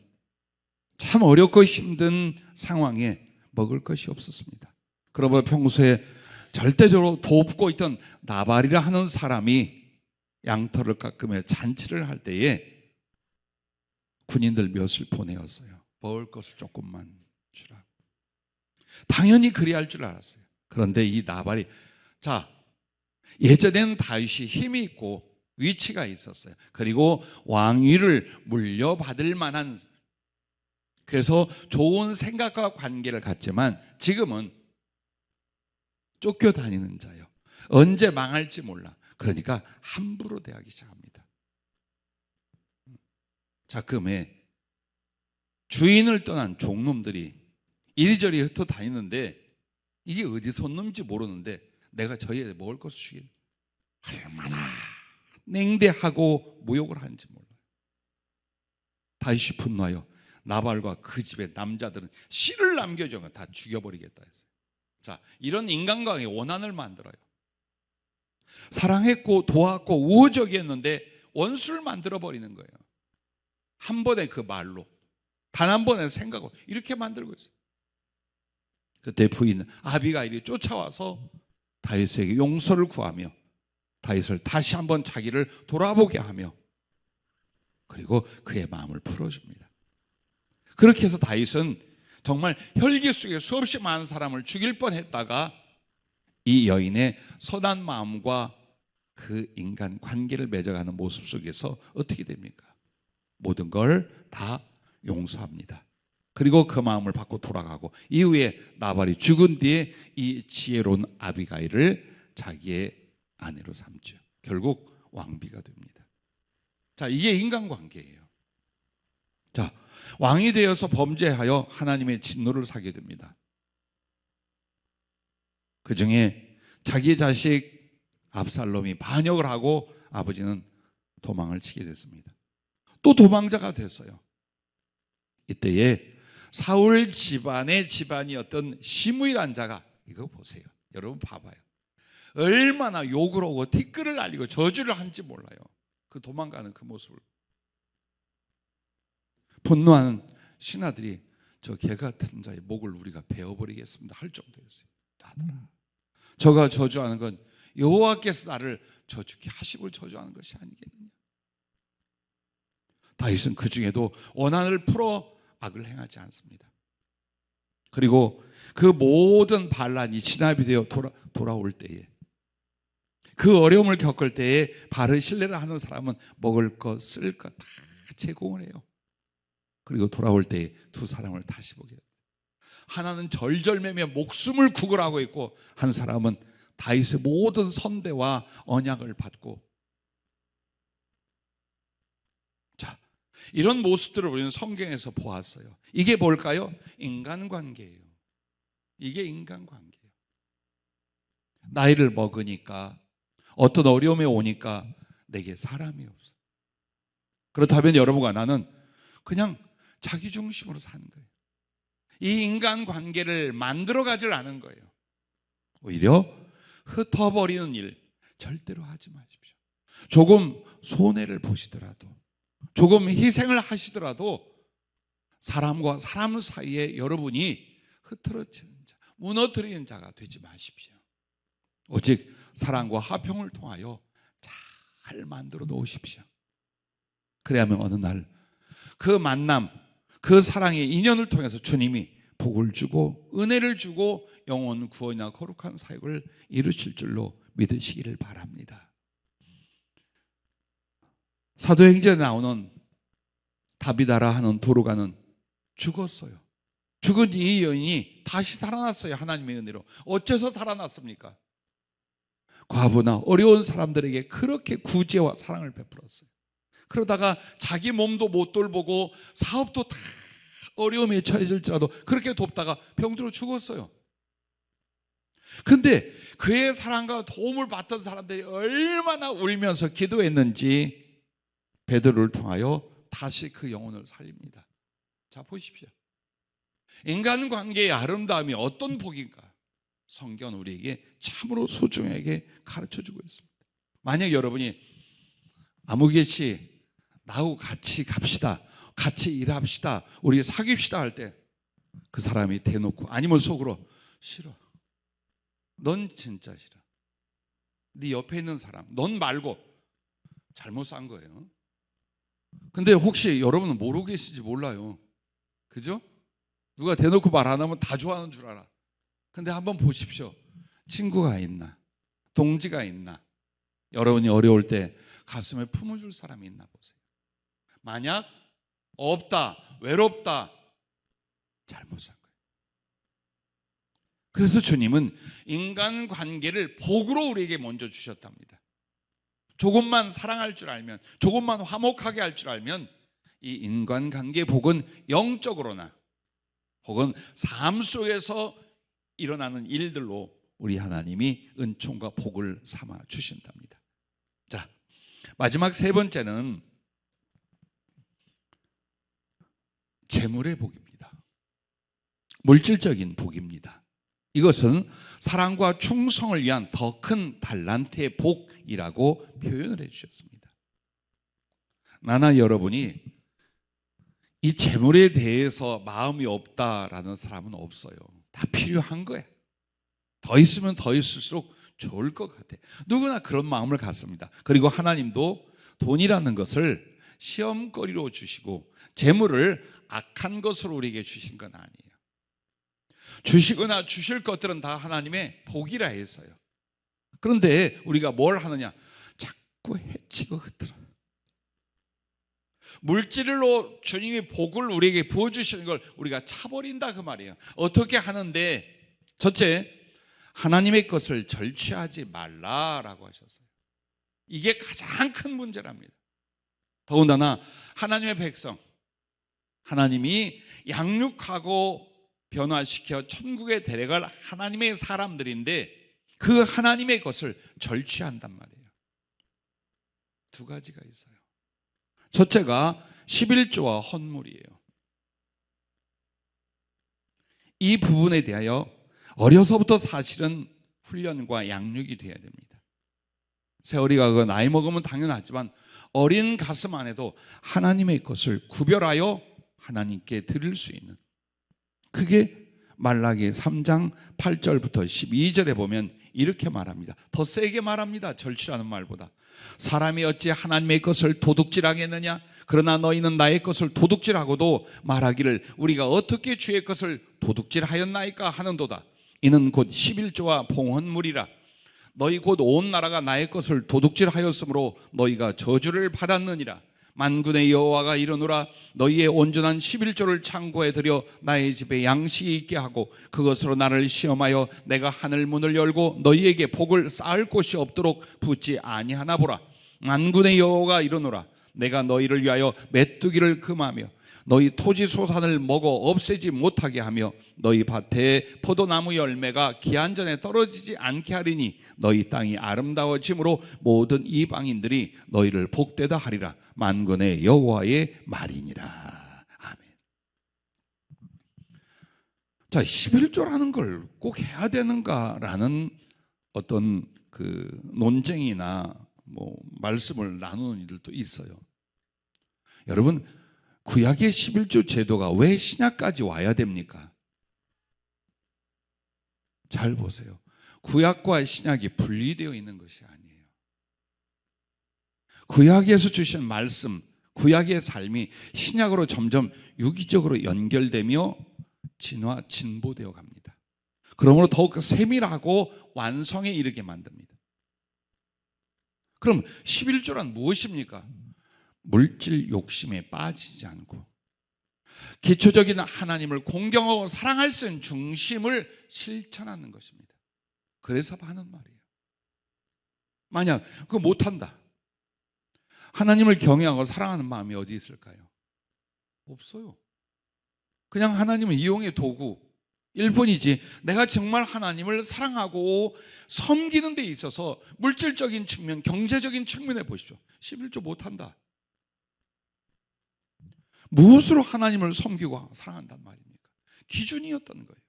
참 어렵고 힘든 상황에 먹을 것이 없었습니다. 그러므로 평소에 절대적으로 돕고 있던 나발이라 하는 사람이 양털을 깎으며 잔치를 할 때에 군인들 몇을 보내었어요. 먹을 것을 조금만 주라. 당연히 그래야 할 줄 알았어요. 그런데 이 나발이, 자, 예전에는 다윗이 힘이 있고 위치가 있었어요. 그리고 왕위를 물려받을 만한, 그래서 좋은 생각과 관계를 갖지만 지금은 쫓겨다니는 자요. 언제 망할지 몰라. 그러니까 함부로 대하기 시작합니다. 자, 그러면 주인을 떠난 종놈들이 이리저리 흩어다니는데 이게 어디서 온 놈인지 모르는데 내가 저희에 먹을 것을 주긴 얼마나 냉대하고 모욕을 하는지 몰라요. 다윗이 분노하여 나발과 그 집의 남자들은 씨를 남겨줘 다 죽여버리겠다 했어요. 자, 이런 인간관계 원한을 만들어요. 사랑했고 도왔고 우호적이었는데 원수를 만들어버리는 거예요. 한 번의 그 말로, 단 한 번의 생각으로 이렇게 만들고 있어요. 그때 부인 아비가일이 쫓아와서 다윗에게 용서를 구하며 다윗을 다시 한번 자기를 돌아보게 하며 그리고 그의 마음을 풀어줍니다. 그렇게 해서 다윗은 정말 혈기 속에 수없이 많은 사람을 죽일 뻔했다가 이 여인의 선한 마음과 그 인간 관계를 맺어가는 모습 속에서 어떻게 됩니까? 모든 걸 다 용서합니다. 그리고 그 마음을 받고 돌아가고 이후에 나발이 죽은 뒤에 이 지혜로운 아비가일을 자기의 아내로 삼죠. 결국 왕비가 됩니다. 자, 이게 인간관계예요. 자, 왕이 되어서 범죄하여 하나님의 진노를 사게 됩니다. 그 중에 자기 자식 압살롬이 반역을 하고 아버지는 도망을 치게 됐습니다. 또 도망자가 됐어요. 이때에 사울 집안의 집안이었던 시므이라는 자가, 이거 보세요. 여러분 봐봐요. 얼마나 욕을 하고 티끌을 날리고 저주를 한지 몰라요. 그 도망가는 그 모습을. 분노하는 신하들이 저 개 같은 자의 목을 우리가 베어버리겠습니다 할 정도였어요. 하더라. 저가 저주하는 건 여호와께서 나를 저주케 하시고 저주하는 것이 아니겠느냐. 다윗은 그 중에도 원한을 풀어 악을 행하지 않습니다. 그리고 그 모든 반란이 진압이 되어 돌아올 때에, 그 어려움을 겪을 때에 바른 신뢰를 하는 사람은 먹을 것, 쓸 것 다 제공을 해요. 그리고 돌아올 때에 두 사람을 다시 보게 됩니다. 하나는 절절매며 목숨을 구걸하고 있고, 한 사람은 다윗의 모든 선대와 언약을 받고. 자, 이런 모습들을 우리는 성경에서 보았어요. 이게 뭘까요? 인간관계예요. 이게 인간관계예요. 나이를 먹으니까, 어떤 어려움이 오니까 내게 사람이 없어. 그렇다면 여러분과 나는 그냥 자기 중심으로 사는 거예요. 이 인간관계를 만들어가질 않은 거예요. 오히려 흩어버리는 일 절대로 하지 마십시오. 조금 손해를 보시더라도, 조금 희생을 하시더라도 사람과 사람 사이에 여러분이 흐트러지는 자, 무너뜨리는 자가 되지 마십시오. 오직 사랑과 화평을 통하여 잘 만들어 놓으십시오. 그래야만 어느 날 그 만남, 그 사랑의 인연을 통해서 주님이 복을 주고 은혜를 주고 영혼 구원이나 거룩한 사역을 이루실 줄로 믿으시기를 바랍니다. 사도행전에 나오는 다비다라 하는 도로가는 죽었어요. 죽은 이 여인이 다시 살아났어요. 하나님의 은혜로. 어째서 살아났습니까? 과부나 어려운 사람들에게 그렇게 구제와 사랑을 베풀었어요. 그러다가 자기 몸도 못 돌보고 사업도 다 어려움에 처해질지라도 그렇게 돕다가 병들어 죽었어요. 근데 그의 사랑과 도움을 받던 사람들이 얼마나 울면서 기도했는지 베드로를 통하여 다시 그 영혼을 살립니다. 자, 보십시오. 인간관계의 아름다움이 어떤 복인가? 성경은 우리에게 참으로 소중하게 가르쳐주고 있습니다. 만약 여러분이 아무개 씨 나하고 같이 갑시다, 같이 일합시다, 우리 사귀읍시다 할 때 그 사람이 대놓고 아니면 속으로 싫어, 넌 진짜 싫어, 네 옆에 있는 사람 넌 말고, 잘못 산 거예요. 근데 혹시 여러분은 모르고 계신지 몰라요. 그죠? 누가 대놓고 말 안 하면 다 좋아하는 줄 알아. 근데 한번 보십시오. 친구가 있나, 동지가 있나, 여러분이 어려울 때 가슴에 품어줄 사람이 있나 보세요. 만약 없다, 외롭다, 잘못 산 거예요. 그래서 주님은 인간관계를 복으로 우리에게 먼저 주셨답니다. 조금만 사랑할 줄 알면, 조금만 화목하게 할 줄 알면 이 인간관계 복은 영적으로나 혹은 삶 속에서 일어나는 일들로 우리 하나님이 은총과 복을 삼아 주신답니다. 자, 마지막 세 번째는 재물의 복입니다. 물질적인 복입니다. 이것은 사랑과 충성을 위한 더 큰 달란트의 복이라고 표현을 해주셨습니다. 나나 여러분이 이 재물에 대해서 마음이 없다라는 사람은 없어요. 다 필요한 거야. 더 있으면 더 있을수록 좋을 것 같아. 누구나 그런 마음을 갖습니다. 그리고 하나님도 돈이라는 것을 시험거리로 주시고 재물을 악한 것으로 우리에게 주신 건 아니에요. 주시거나 주실 것들은 다 하나님의 복이라 했어요. 그런데 우리가 뭘 하느냐? 자꾸 해치고 흩어져. 물질로 주님이 복을 우리에게 부어주시는 걸 우리가 차버린다 그 말이에요. 어떻게 하는데? 첫째, 하나님의 것을 절취하지 말라라고 하셨어요. 이게 가장 큰 문제랍니다. 더군다나 하나님의 백성, 하나님이 양육하고 변화시켜 천국에 데려갈 하나님의 사람들인데 그 하나님의 것을 절취한단 말이에요. 두 가지가 있어요. 첫째가 11조와 헌물이에요. 이 부분에 대하여 어려서부터 사실은 훈련과 양육이 돼야 됩니다. 세월이 가고 나이 먹으면 당연하지만 어린 가슴 안에도 하나님의 것을 구별하여 하나님께 드릴 수 있는, 그게 말라기 3장 8절부터 12절에 보면 이렇게 말합니다. 더 세게 말합니다. 절취라는 말보다. 사람이 어찌 하나님의 것을 도둑질하겠느냐? 그러나 너희는 나의 것을 도둑질하고도 말하기를 우리가 어떻게 주의 것을 도둑질하였나이까 하는도다. 이는 곧 11조와 봉헌물이라. 너희 곧 온 나라가 나의 것을 도둑질하였으므로 너희가 저주를 받았느니라. 만군의 여호와가 이르노라. 너희의 온전한 11조를 창고에 들여 나의 집에 양식이 있게 하고 그것으로 나를 시험하여 내가 하늘 문을 열고 너희에게 복을 쌓을 곳이 없도록 붓지 아니하나 보라. 만군의 여호와가 이르노라. 내가 너희를 위하여 메뚜기를 금하며 너희 토지 소산을 먹어 없애지 못하게 하며 너희 밭에 포도나무 열매가 기한 전에 떨어지지 않게 하리니 너희 땅이 아름다워짐으로 모든 이방인들이 너희를 복되다 하리라. 만군의 여호와의 말이니라. 아멘. 자, 11조라는 걸 꼭 해야 되는가라는 어떤 그 논쟁이나 말씀을 나누는 일도 있어요. 여러분, 구약의 11조 제도가 왜 신약까지 와야 됩니까? 잘 보세요. 구약과 신약이 분리되어 있는 것이 아니에요. 구약에서 주신 말씀, 구약의 삶이 신약으로 점점 유기적으로 연결되며 진보되어 갑니다. 그러므로 더욱 세밀하고 완성에 이르게 만듭니다. 그럼 11조란 무엇입니까? 물질 욕심에 빠지지 않고 기초적인 하나님을 공경하고 사랑할 수 있는 중심을 실천하는 것입니다. 그래서 하는 말이에요. 만약 그거 못한다. 하나님을 경외하고 사랑하는 마음이 어디 있을까요? 없어요. 그냥 하나님은 이용의 도구일 뿐이지 내가 정말 하나님을 사랑하고 섬기는 데 있어서 물질적인 측면, 경제적인 측면에 보십시오. 11조 못한다. 무엇으로 하나님을 섬기고 사랑한단 말입니까? 기준이었던 거예요.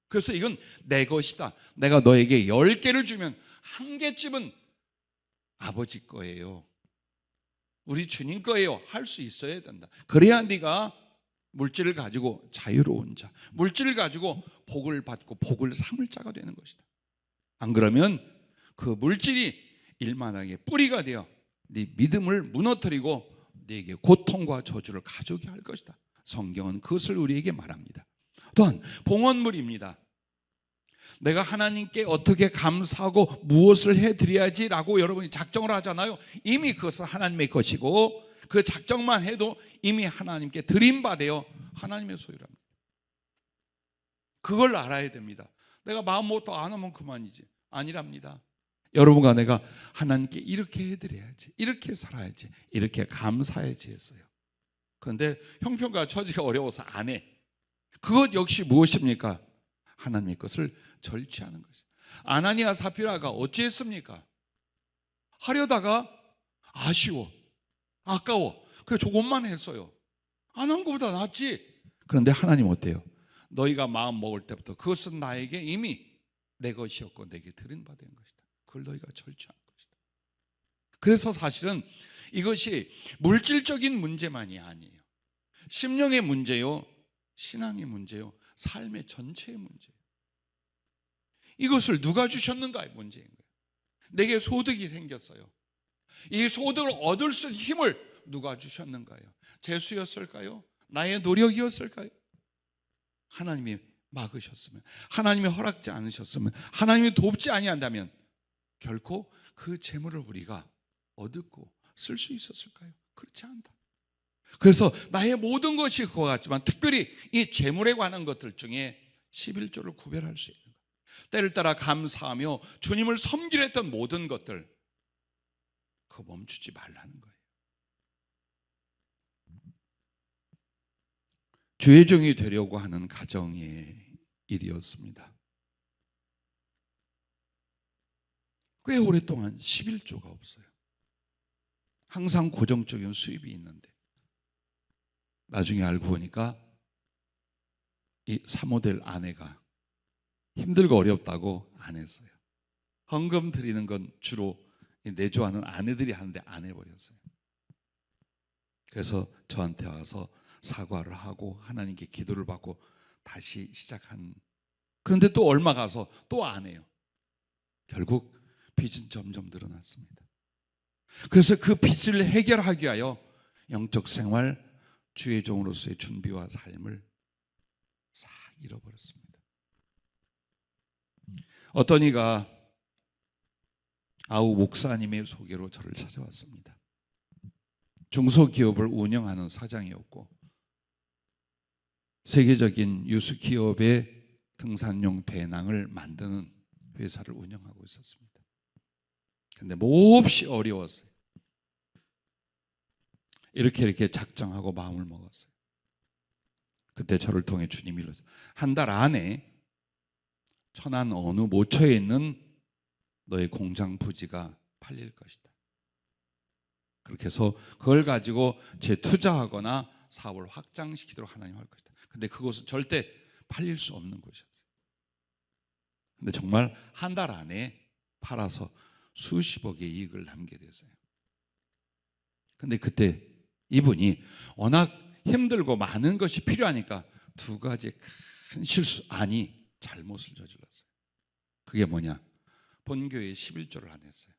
그래서 이건 내 것이다. 내가 너에게 10개를 주면 1개쯤은 아버지 거예요. 우리 주님 거예요. 할 수 있어야 된다. 그래야 네가 물질을 가지고 자유로운 자, 물질을 가지고 복을 받고 복을 삼을 자가 되는 것이다. 안 그러면 그 물질이 일만하게 뿌리가 되어 네 믿음을 무너뜨리고 네게 고통과 저주를 가져오게 할 것이다. 성경은 그것을 우리에게 말합니다. 또한 봉헌물입니다. 내가 하나님께 어떻게 감사하고 무엇을 해드려야지라고 여러분이 작정을 하잖아요. 이미 그것은 하나님의 것이고 그 작정만 해도 이미 하나님께 드림받아요. 하나님의 소유랍니다. 그걸 알아야 됩니다. 내가 마음 못 안 하면 그만이지. 아니랍니다. 여러분과 내가 하나님께 이렇게 해드려야지, 이렇게 살아야지, 이렇게 감사해야지 했어요. 그런데 형편과 처지가 어려워서 안 해. 그것 역시 무엇입니까? 하나님의 것을 절취하는 것이죠. 아나니아 사피라가 어찌했습니까? 하려다가 아쉬워, 아까워. 그래서 조금만 했어요. 안 한 것보다 낫지. 그런데 하나님 어때요? 너희가 마음 먹을 때부터 그것은 나에게 이미 내 것이었고 내게 드린받은 것이다. 그걸 너희가 절취한 것이다. 그래서 사실은 이것이 물질적인 문제만이 아니에요. 심령의 문제요, 신앙의 문제요, 삶의 전체의 문제예요. 이것을 누가 주셨는가의 문제인 거예요. 내게 소득이 생겼어요. 이 소득을 얻을 수 있는 힘을 누가 주셨는가요? 재수였을까요? 나의 노력이었을까요? 하나님이 막으셨으면, 하나님이 허락지 않으셨으면, 하나님이 돕지 아니한다면 결코 그 재물을 우리가 얻고 쓸 수 있었을까요? 그렇지 않다. 그래서 나의 모든 것이 그와 같지만 특별히 이 재물에 관한 것들 중에 11조를 구별할 수 있는 거예요. 때를 따라 감사하며 주님을 섬기려 했던 모든 것들, 그거 멈추지 말라는 거예요. 주의 종이 되려고 하는 가정의 일이었습니다. 꽤 오랫동안 11조가 없어요. 항상 고정적인 수입이 있는데 나중에 알고 보니까 이 사모될 아내가 힘들고 어렵다고 안 했어요. 헌금 드리는 건 주로 내조하는 아내들이 하는데 안 해버렸어요. 그래서 저한테 와서 사과를 하고 하나님께 기도를 받고 다시 시작한. 그런데 또 얼마 가서 또 안 해요. 결국 빚은 점점 늘어났습니다. 그래서 그 빚을 해결하기 위하여 영적 생활, 주의 종으로서의 준비와 삶을 싹 잃어버렸습니다. 어떤 이가 아우 목사님의 소개로 저를 찾아왔습니다. 중소기업을 운영하는 사장이었고 세계적인 유수기업의 등산용 배낭을 만드는 회사를 운영하고 있었습니다. 근데 몹시 어려웠어요. 이렇게 작정하고 마음을 먹었어요. 그때 저를 통해 주님이 이르셨어요. 한 달 안에 천안 어느 모처에 있는 너의 공장 부지가 팔릴 것이다. 그렇게 해서 그걸 가지고 재투자하거나 사업을 확장시키도록 하나님 할 것이다. 근데 그곳은 절대 팔릴 수 없는 곳이었어요. 근데 정말 한 달 안에 팔아서 수십억의 이익을 남게 됐어요. 근데 그때 이분이 워낙 힘들고 많은 것이 필요하니까 두 가지 큰 실수, 아니 잘못을 저질렀어요. 그게 뭐냐? 본교회에 11조를 안 했어요.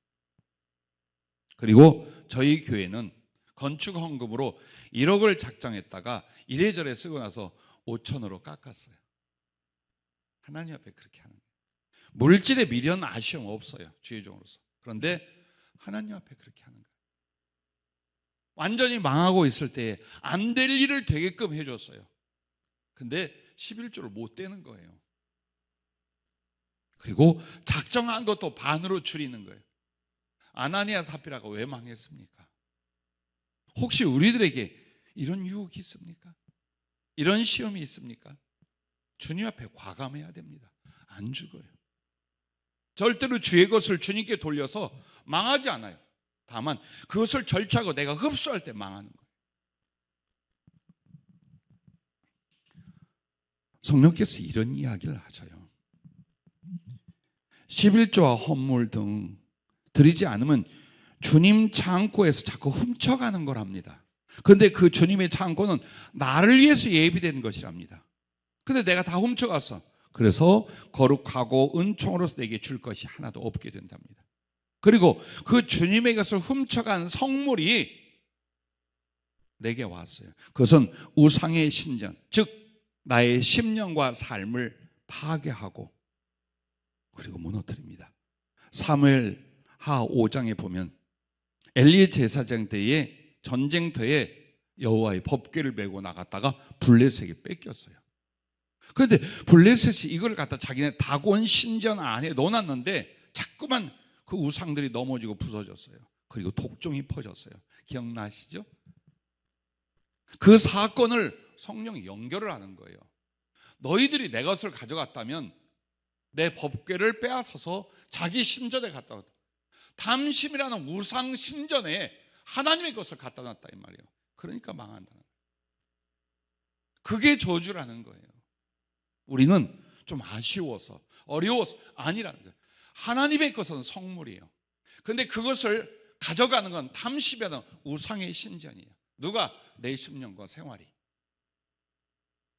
그리고 저희 교회는 건축 헌금으로 1억을 작정했다가 이래저래 쓰고 나서 5천으로 깎았어요. 하나님 앞에 그렇게 하는 거예요. 물질의 미련 아쉬움 없어요, 주의 종으로서. 그런데 하나님 앞에 그렇게 하는 거예요. 완전히 망하고 있을 때 안 될 일을 되게끔 해줬어요. 근데 11조를 못 떼는 거예요. 그리고 작정한 것도 반으로 줄이는 거예요. 아나니아 삽비라가 왜 망했습니까? 혹시 우리들에게 이런 유혹이 있습니까? 이런 시험이 있습니까? 주님 앞에 과감해야 됩니다. 안 죽어요. 절대로 주의 것을 주님께 돌려서 망하지 않아요. 다만 그것을 절취하고 내가 흡수할 때 망하는 거예요. 성령께서 이런 이야기를 하셔요. 11조와 헌물 등 드리지 않으면 주님 창고에서 자꾸 훔쳐가는 거랍니다. 그런데 그 주님의 창고는 나를 위해서 예비된 것이랍니다. 근데 내가 다 훔쳐갔어. 그래서 거룩하고 은총으로서 내게 줄 것이 하나도 없게 된답니다. 그리고 그 주님의 것을 훔쳐간 성물이 내게 왔어요. 그것은 우상의 신전, 즉 나의 심령과 삶을 파괴하고 그리고 무너뜨립니다. 사무엘하 5장에 보면 엘리의 제사장 때에 전쟁터에 여호와의 법궤를 메고 나갔다가 블레셋에게 뺏겼어요. 그런데 블레셋이 이걸 갖다 자기네 다곤 신전 안에 넣어놨는데 자꾸만 그 우상들이 넘어지고 부서졌어요. 그리고 독종이 퍼졌어요. 기억나시죠? 그 사건을 성령이 연결을 하는 거예요. 너희들이 내 것을 가져갔다면 내 법궤를 빼앗아서 자기 신전에 갖다 놨다. 담심이라는 우상 신전에 하나님의 것을 갖다 놨다 이 말이에요. 그러니까 망한다는 거예요. 그게 저주라는 거예요. 우리는 좀 아쉬워서 어려워서 아니라는 거예요. 하나님의 것은 성물이에요. 그런데 그것을 가져가는 건 탐심이라는 우상의 신전이에요. 누가? 내 심령과 생활이.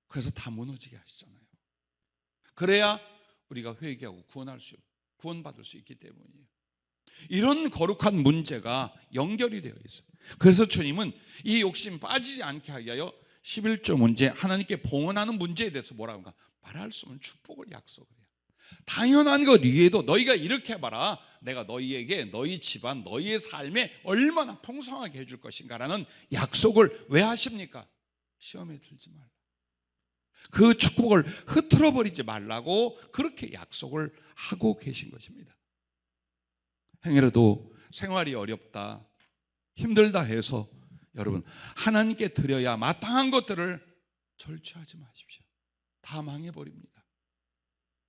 그래서 다 무너지게 하시잖아요. 그래야 우리가 회개하고 구원받을 수 있기 때문이에요. 이런 거룩한 문제가 연결이 되어 있어요. 그래서 주님은 이 욕심 빠지지 않게 하기 위하여 11조 문제, 하나님께 봉헌하는 문제에 대해서 뭐라고 하는가? 말할 수 없는 축복을 약속을 해요. 당연한 것 위에도 너희가 이렇게 해봐라. 내가 너희에게 너희 집안, 너희의 삶에 얼마나 풍성하게 해줄 것인가라는 약속을 왜 하십니까? 시험에 들지 말라. 그 축복을 흐트러 버리지 말라고 그렇게 약속을 하고 계신 것입니다. 행여라도 생활이 어렵다, 힘들다 해서 여러분 하나님께 드려야 마땅한 것들을 절취하지 마십시오. 다 망해버립니다.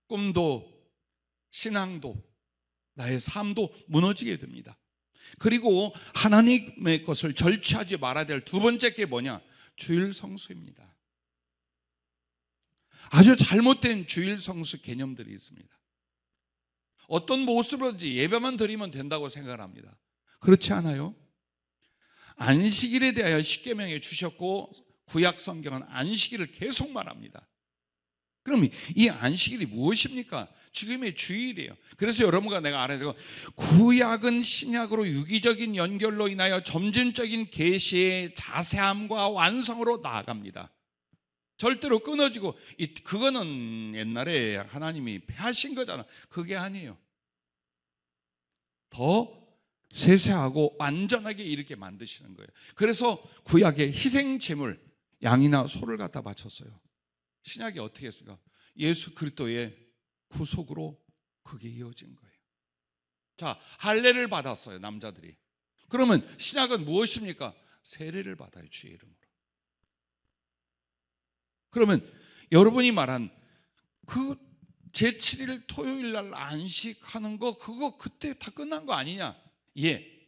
꿈도 신앙도 나의 삶도 무너지게 됩니다. 그리고 하나님의 것을 절취하지 말아야 될 두 번째 게 뭐냐? 주일 성수입니다. 아주 잘못된 주일 성수 개념들이 있습니다. 어떤 모습으로든지 예배만 드리면 된다고 생각을 합니다. 그렇지 않아요? 안식일에 대하여 십계명에 주셨고 구약 성경은 안식일을 계속 말합니다. 그럼 이 안식일이 무엇입니까? 지금의 주일이에요. 그래서 여러분과 내가 알아야 되고, 구약은 신약으로 유기적인 연결로 인하여 점진적인 계시의 자세함과 완성으로 나아갑니다. 절대로 끊어지고, 그거는 옛날에 하나님이 폐하신 거잖아. 그게 아니에요. 더 세세하고 완전하게 이렇게 만드시는 거예요. 그래서 구약의 희생 제물, 양이나 소를 갖다 바쳤어요. 신약이 어떻게 했을까? 예수 그리스도의 구속으로 그게 이어진 거예요. 자, 할례를 받았어요, 남자들이. 그러면 신약은 무엇입니까? 세례를 받아요, 주의 이름으로. 그러면 여러분이 말한 그 제7일 토요일 날 안식하는 거, 그거 그때 다 끝난 거 아니냐? 예.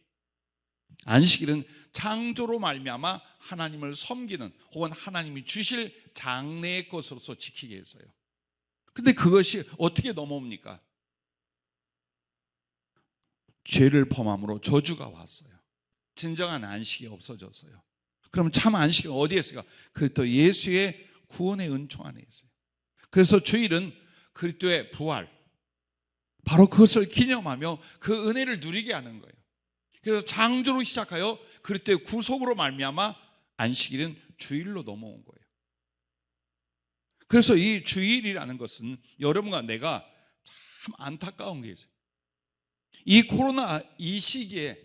안식일은 창조로 말미암아 하나님을 섬기는, 혹은 하나님이 주실 장래의 것으로서 지키게 했어요. 근데 그것이 어떻게 넘어옵니까? 죄를 범함으로 저주가 왔어요. 진정한 안식이 없어졌어요. 그럼 참 안식은 어디에 있을까? 그리스도 예수의 구원의 은총 안에 있어요. 그래서 주일은 그리스도의 부활, 바로 그것을 기념하며 그 은혜를 누리게 하는 거예요. 그래서 창조로 시작하여 그리스도의 구속으로 말미암아 안식일은 주일로 넘어온 거예요. 그래서 이 주일이라는 것은 여러분과 내가 참 안타까운 게 있어요. 이 코로나 이 시기에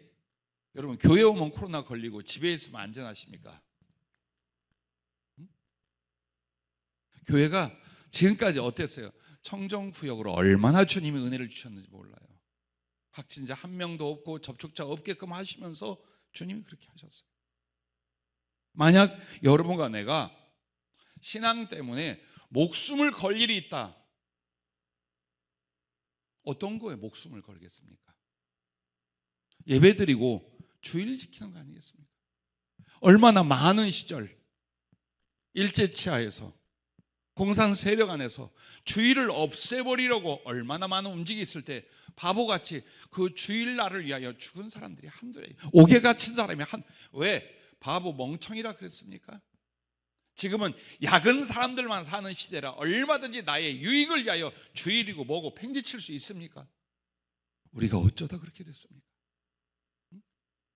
여러분, 교회 오면 코로나 걸리고 집에 있으면 안전하십니까? 교회가 지금까지 어땠어요? 청정구역으로 얼마나 주님이 은혜를 주셨는지 몰라요. 확진자 한 명도 없고 접촉자 없게끔 하시면서 주님이 그렇게 하셨어요. 만약 여러분과 내가 신앙 때문에 목숨을 걸 일이 있다, 어떤 거에 목숨을 걸겠습니까? 예배드리고 주일 지키는 거 아니겠습니까? 얼마나 많은 시절 일제치하에서 공산 세력 안에서 주일을 없애버리려고 얼마나 많은 움직임이 있을 때 바보같이 그 주일날을 위하여 죽은 사람들이 한둘에, 옥에 갇힌 사람이 왜? 바보 멍청이라 그랬습니까? 지금은 야근 사람들만 사는 시대라 얼마든지 나의 유익을 위하여 주일이고 뭐고 팽개칠 수 있습니까? 우리가 어쩌다 그렇게 됐습니까?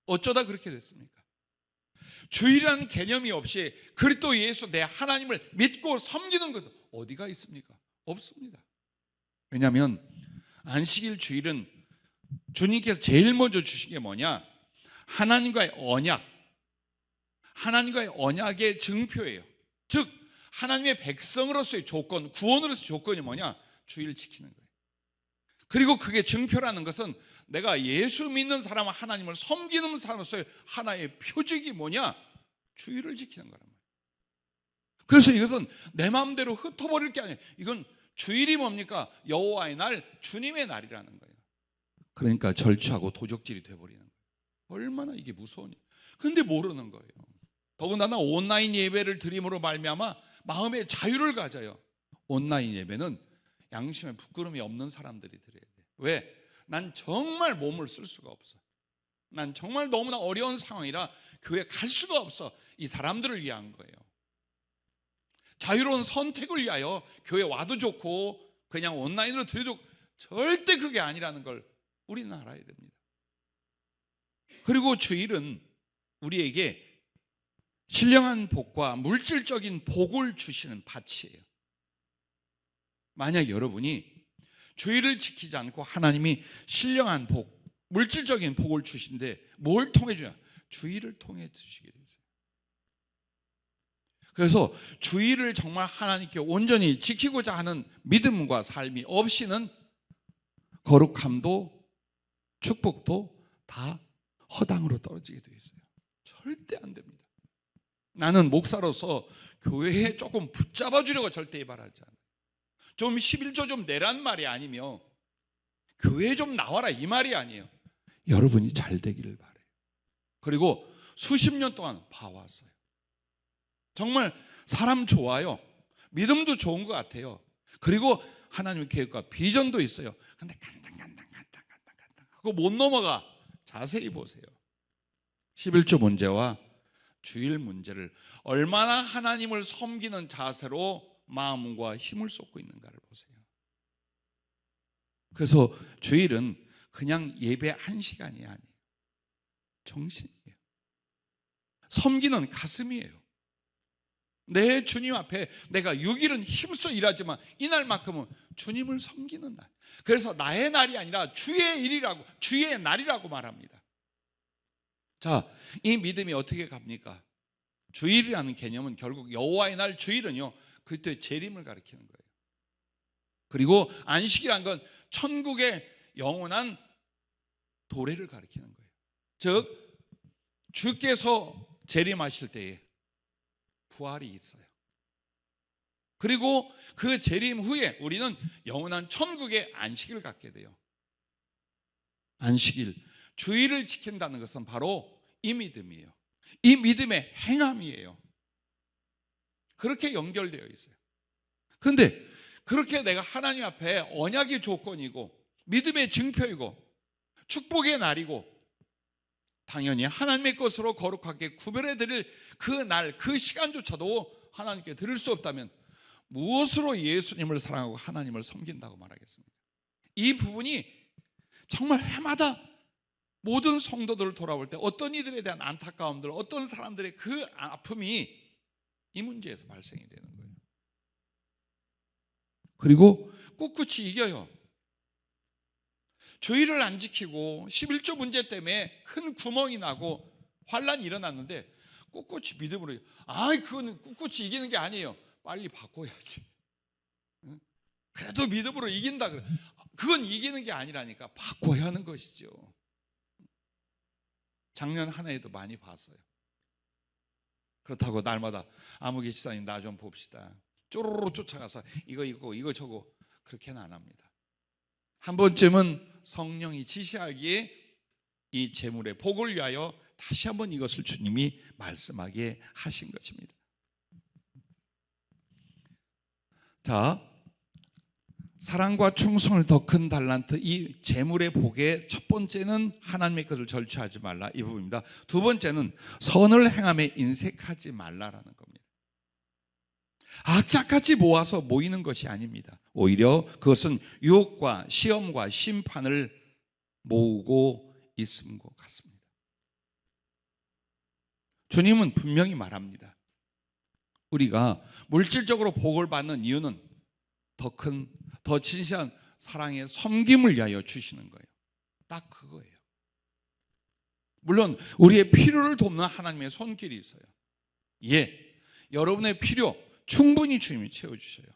어쩌다 그렇게 됐습니까? 주일이라는 개념이 없이 그리스도 예수 내 하나님을 믿고 섬기는 것 어디가 있습니까? 없습니다. 왜냐하면 안식일 주일은 주님께서 제일 먼저 주신 게 뭐냐? 하나님과의 언약, 하나님과의 언약의 증표예요. 즉 하나님의 백성으로서의 조건, 구원으로서의 조건이 뭐냐? 주일을 지키는 거예요. 그리고 그게 증표라는 것은 내가 예수 믿는 사람은 하나님을 섬기는 사람으로서의 하나의 표적이 뭐냐? 주일을 지키는 거란 말이에요. 그래서 이것은 내 마음대로 흩어버릴 게 아니에요. 이건 주일이 뭡니까? 여호와의 날, 주님의 날이라는 거예요. 그러니까 절취하고 도적질이 돼버리는 거예요. 얼마나 이게 무서우냐. 근데 모르는 거예요. 더군다나 온라인 예배를 드림으로 말미암아 마음의 자유를 가져요. 온라인 예배는 양심에 부끄러움이 없는 사람들이 드려야 돼. 왜? 난 정말 몸을 쓸 수가 없어. 난 정말 너무나 어려운 상황이라 교회 갈 수가 없어. 이 사람들을 위한 거예요. 자유로운 선택을 위하여 교회 와도 좋고 그냥 온라인으로 드려도 절대 그게 아니라는 걸 우리는 알아야 됩니다. 그리고 주일은 우리에게 신령한 복과 물질적인 복을 주시는 밭이에요. 만약 여러분이 주일을 지키지 않고 하나님이 신령한 복, 물질적인 복을 주신데 뭘 통해 주냐? 주일을 통해 주시게 되세요. 그래서 주일을 정말 하나님께 온전히 지키고자 하는 믿음과 삶이 없이는 거룩함도 축복도 다 허당으로 떨어지게 되어 있어요. 절대 안 됩니다. 나는 목사로서 교회에 조금 붙잡아 주려고 절대 바라지 않아요. 좀 11조 좀 내란 말이 아니며 교회에 좀 나와라 이 말이 아니에요. 여러분이 잘 되기를 바라요. 그리고 수십 년 동안 봐왔어요. 정말 사람 좋아요. 믿음도 좋은 것 같아요. 그리고 하나님의 계획과 비전도 있어요. 근데 간당 하고 못 넘어가. 자세히 보세요. 11조 문제와 주일 문제를 얼마나 하나님을 섬기는 자세로 마음과 힘을 쏟고 있는가를 보세요. 그래서 주일은 그냥 예배 한 시간이 아니에요. 정신이에요. 섬기는 가슴이에요. 내 주님 앞에 내가 6일은 힘써 일하지만 이날만큼은 주님을 섬기는 날. 그래서 나의 날이 아니라 주의 일이라고, 주의 날이라고 말합니다. 자, 이 믿음이 어떻게 갑니까? 주일이라는 개념은 결국 여호와의 날, 주일은요, 그때 재림을 가리키는 거예요. 그리고 안식이란 건 천국의 영원한 도래를 가리키는 거예요. 즉 주께서 재림하실 때에 부활이 있어요. 그리고 그 재림 후에 우리는 영원한 천국의 안식을 갖게 돼요. 안식일, 주일을 지킨다는 것은 바로 이 믿음이에요. 이 믿음의 행함이에요. 그렇게 연결되어 있어요. 그런데 그렇게 내가 하나님 앞에 언약의 조건이고 믿음의 증표이고 축복의 날이고 당연히 하나님의 것으로 거룩하게 구별해 드릴 그 날, 그 시간조차도 하나님께 드릴 수 없다면 무엇으로 예수님을 사랑하고 하나님을 섬긴다고 말하겠습니까? 이 부분이 정말 해마다 모든 성도들을 돌아볼 때 어떤 이들에 대한 안타까움들, 어떤 사람들의 그 아픔이 이 문제에서 발생이 되는 거예요. 그리고 꿋꿋이 이겨요. 주의를 안 지키고 11조 문제 때문에 큰 구멍이 나고 환란이 일어났는데 꿋꿋이 믿음으로, 그건 꿋꿋이 이기는 게 아니에요. 빨리 바꿔야지. 그래도 믿음으로 이긴다 그래. 그건 이기는 게 아니라니까, 바꿔야 하는 것이죠. 작년 한 해에도 많이 봤어요. 그렇다고 날마다 아무개 지사님 나 좀 봅시다, 쪼로로 쫓아가서 이거 저거 그렇게는 안 합니다. 한 번쯤은 성령이 지시하기에 이 재물의 복을 위하여 다시 한번 이것을 주님이 말씀하게 하신 것입니다. 자, 사랑과 충성을 더 큰 달란트, 이 재물의 복의 첫 번째는 하나님의 것을 절취하지 말라, 이 부분입니다. 두 번째는 선을 행함에 인색하지 말라라는 겁니다. 악착같이 모아서 모이는 것이 아닙니다. 오히려 그것은 유혹과 시험과 심판을 모으고 있음과 같습니다. 주님은 분명히 말합니다. 우리가 물질적으로 복을 받는 이유는 더 큰, 더 진실한 사랑의 섬김을 위하여 주시는 거예요. 딱 그거예요. 물론 우리의 필요를 돕는 하나님의 손길이 있어요. 여러분의 필요 충분히 주님이 채워주셔요.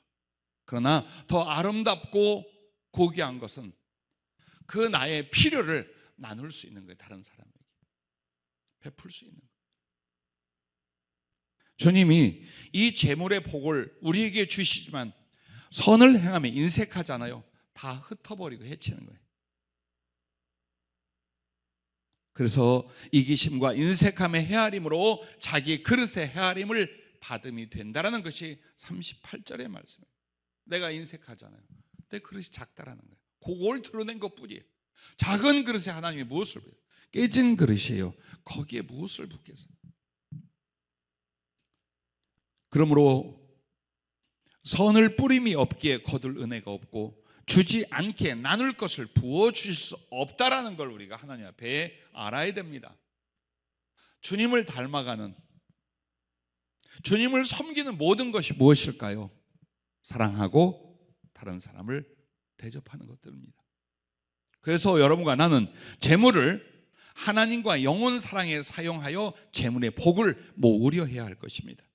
그러나 더 아름답고 고귀한 것은 그 나의 필요를 나눌 수 있는 거예요. 다른 사람에게 베풀 수 있는 거예요. 주님이 이 재물의 복을 우리에게 주시지만 선을 행하며 인색하잖아요. 다 흩어버리고 해치는 거예요. 그래서 이기심과 인색함의 헤아림으로 자기 그릇의 헤아림을 받음이 된다라는 것이 38절의 말씀이에요. 내가 인색하잖아요. 내 그릇이 작다라는 거예요. 그걸 드러낸 것뿐이에요. 작은 그릇에 하나님이 무엇을 붓어요? 깨진 그릇이에요. 거기에 무엇을 붓겠어요? 그러므로 선을 뿌림이 없기에 거둘 은혜가 없고 주지 않게 나눌 것을 부어주실 수 없다라는 걸 우리가 하나님 앞에 알아야 됩니다. 주님을 닮아가는, 주님을 섬기는 모든 것이 무엇일까요? 사랑하고 다른 사람을 대접하는 것들입니다. 그래서 여러분과 나는 재물을 하나님과 영혼 사랑에 사용하여 재물의 복을 모으려 해야 할 것입니다.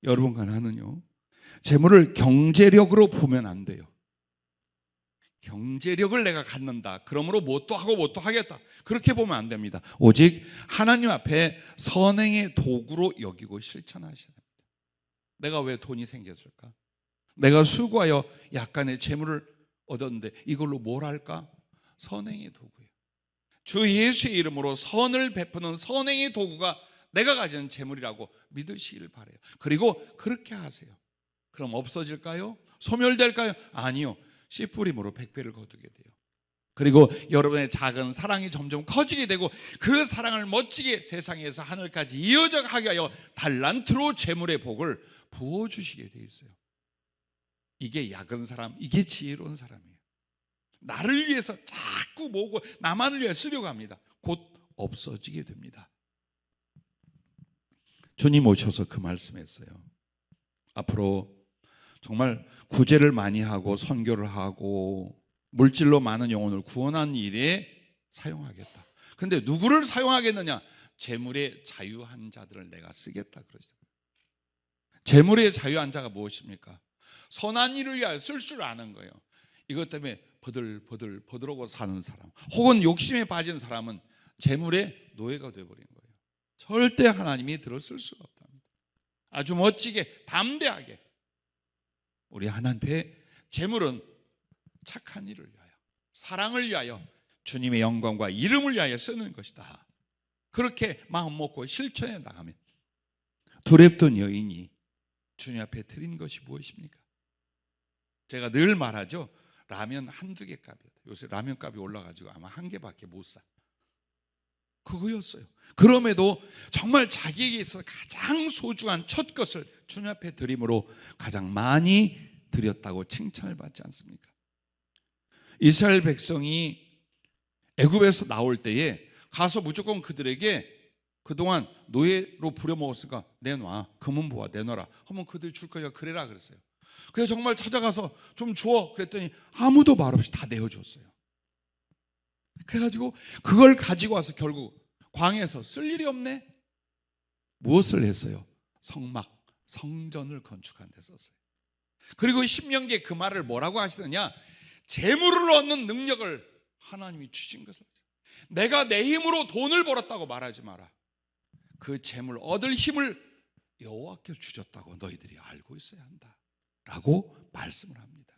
여러분과 나는요, 재물을 경제력으로 보면 안 돼요. 경제력을 내가 갖는다, 그러므로 뭣도 하고 뭣도 하겠다, 그렇게 보면 안 됩니다. 오직 하나님 앞에 선행의 도구로 여기고 실천하셔야 됩니다. 내가 왜 돈이 생겼을까? 내가 수고하여 약간의 재물을 얻었는데 이걸로 뭘 할까? 선행의 도구예요. 주 예수의 이름으로 선을 베푸는 선행의 도구가 내가 가지는 재물이라고 믿으시길 바라요. 그리고 그렇게 하세요. 그럼 없어질까요? 소멸될까요? 아니요. 씨 뿌림으로 100배를 거두게 돼요. 그리고 여러분의 작은 사랑이 점점 커지게 되고 그 사랑을 멋지게 세상에서 하늘까지 이어져 가게 하여 달란트로 재물의 복을 부어주시게 되어 있어요. 이게 약은 사람, 이게 지혜로운 사람이에요. 나를 위해서 자꾸 모으고 나만을 위해 쓰려고 합니다. 곧 없어지게 됩니다. 주님 오셔서 그 말씀했어요. 앞으로 정말 구제를 많이 하고 선교를 하고 물질로 많은 영혼을 구원한 일에 사용하겠다. 그런데 누구를 사용하겠느냐? 재물에 자유한 자들을 내가 쓰겠다 그러죠. 재물에 자유한 자가 무엇입니까? 선한 일을 위하여 쓸 줄 아는 거예요. 이것 때문에 버들버들하고 사는 사람, 혹은 욕심에 빠진 사람은 재물의 노예가 되어버린 거예요. 절대 하나님이 들어쓸 수가 없답니다. 아주 멋지게 담대하게 우리 하나님의 재물은 착한 일을 위하여, 사랑을 위하여, 주님의 영광과 이름을 위하여 쓰는 것이다. 그렇게 마음 먹고 실천해 나가면 두렵던 여인이 주님 앞에 드린 것이 무엇입니까? 제가 늘 말하죠. 라면 한두 개 값이었다. 요새 라면 값이 올라가지고 아마 한 개밖에 못 사. 그거였어요. 그럼에도 정말 자기에게 있어서 가장 소중한 첫 것을 주님 앞에 드림으로 가장 많이 드렸다고 칭찬을 받지 않습니까? 이스라엘 백성이 애굽에서 나올 때에 가서 무조건 그들에게 그동안 노예로 부려먹었으니까 내놔, 금은보화 내놔라 하면 그들이 줄 거야 그래라 그랬어요. 그래서 정말 찾아가서 좀 줘 그랬더니 아무도 말없이 다 내어줬어요. 그래가지고 그걸 가지고 와서 결국 광야에서 쓸 일이 없네. 무엇을 했어요? 성막, 성전을 건축한 데 썼어요. 그리고 신명기에 그 말을 뭐라고 하시느냐? 재물을 얻는 능력을 하나님이 주신 것을, 내가 내 힘으로 돈을 벌었다고 말하지 마라. 그 재물 얻을 힘을 여호와께서 주셨다고 너희들이 알고 있어야 한다 라고 말씀을 합니다.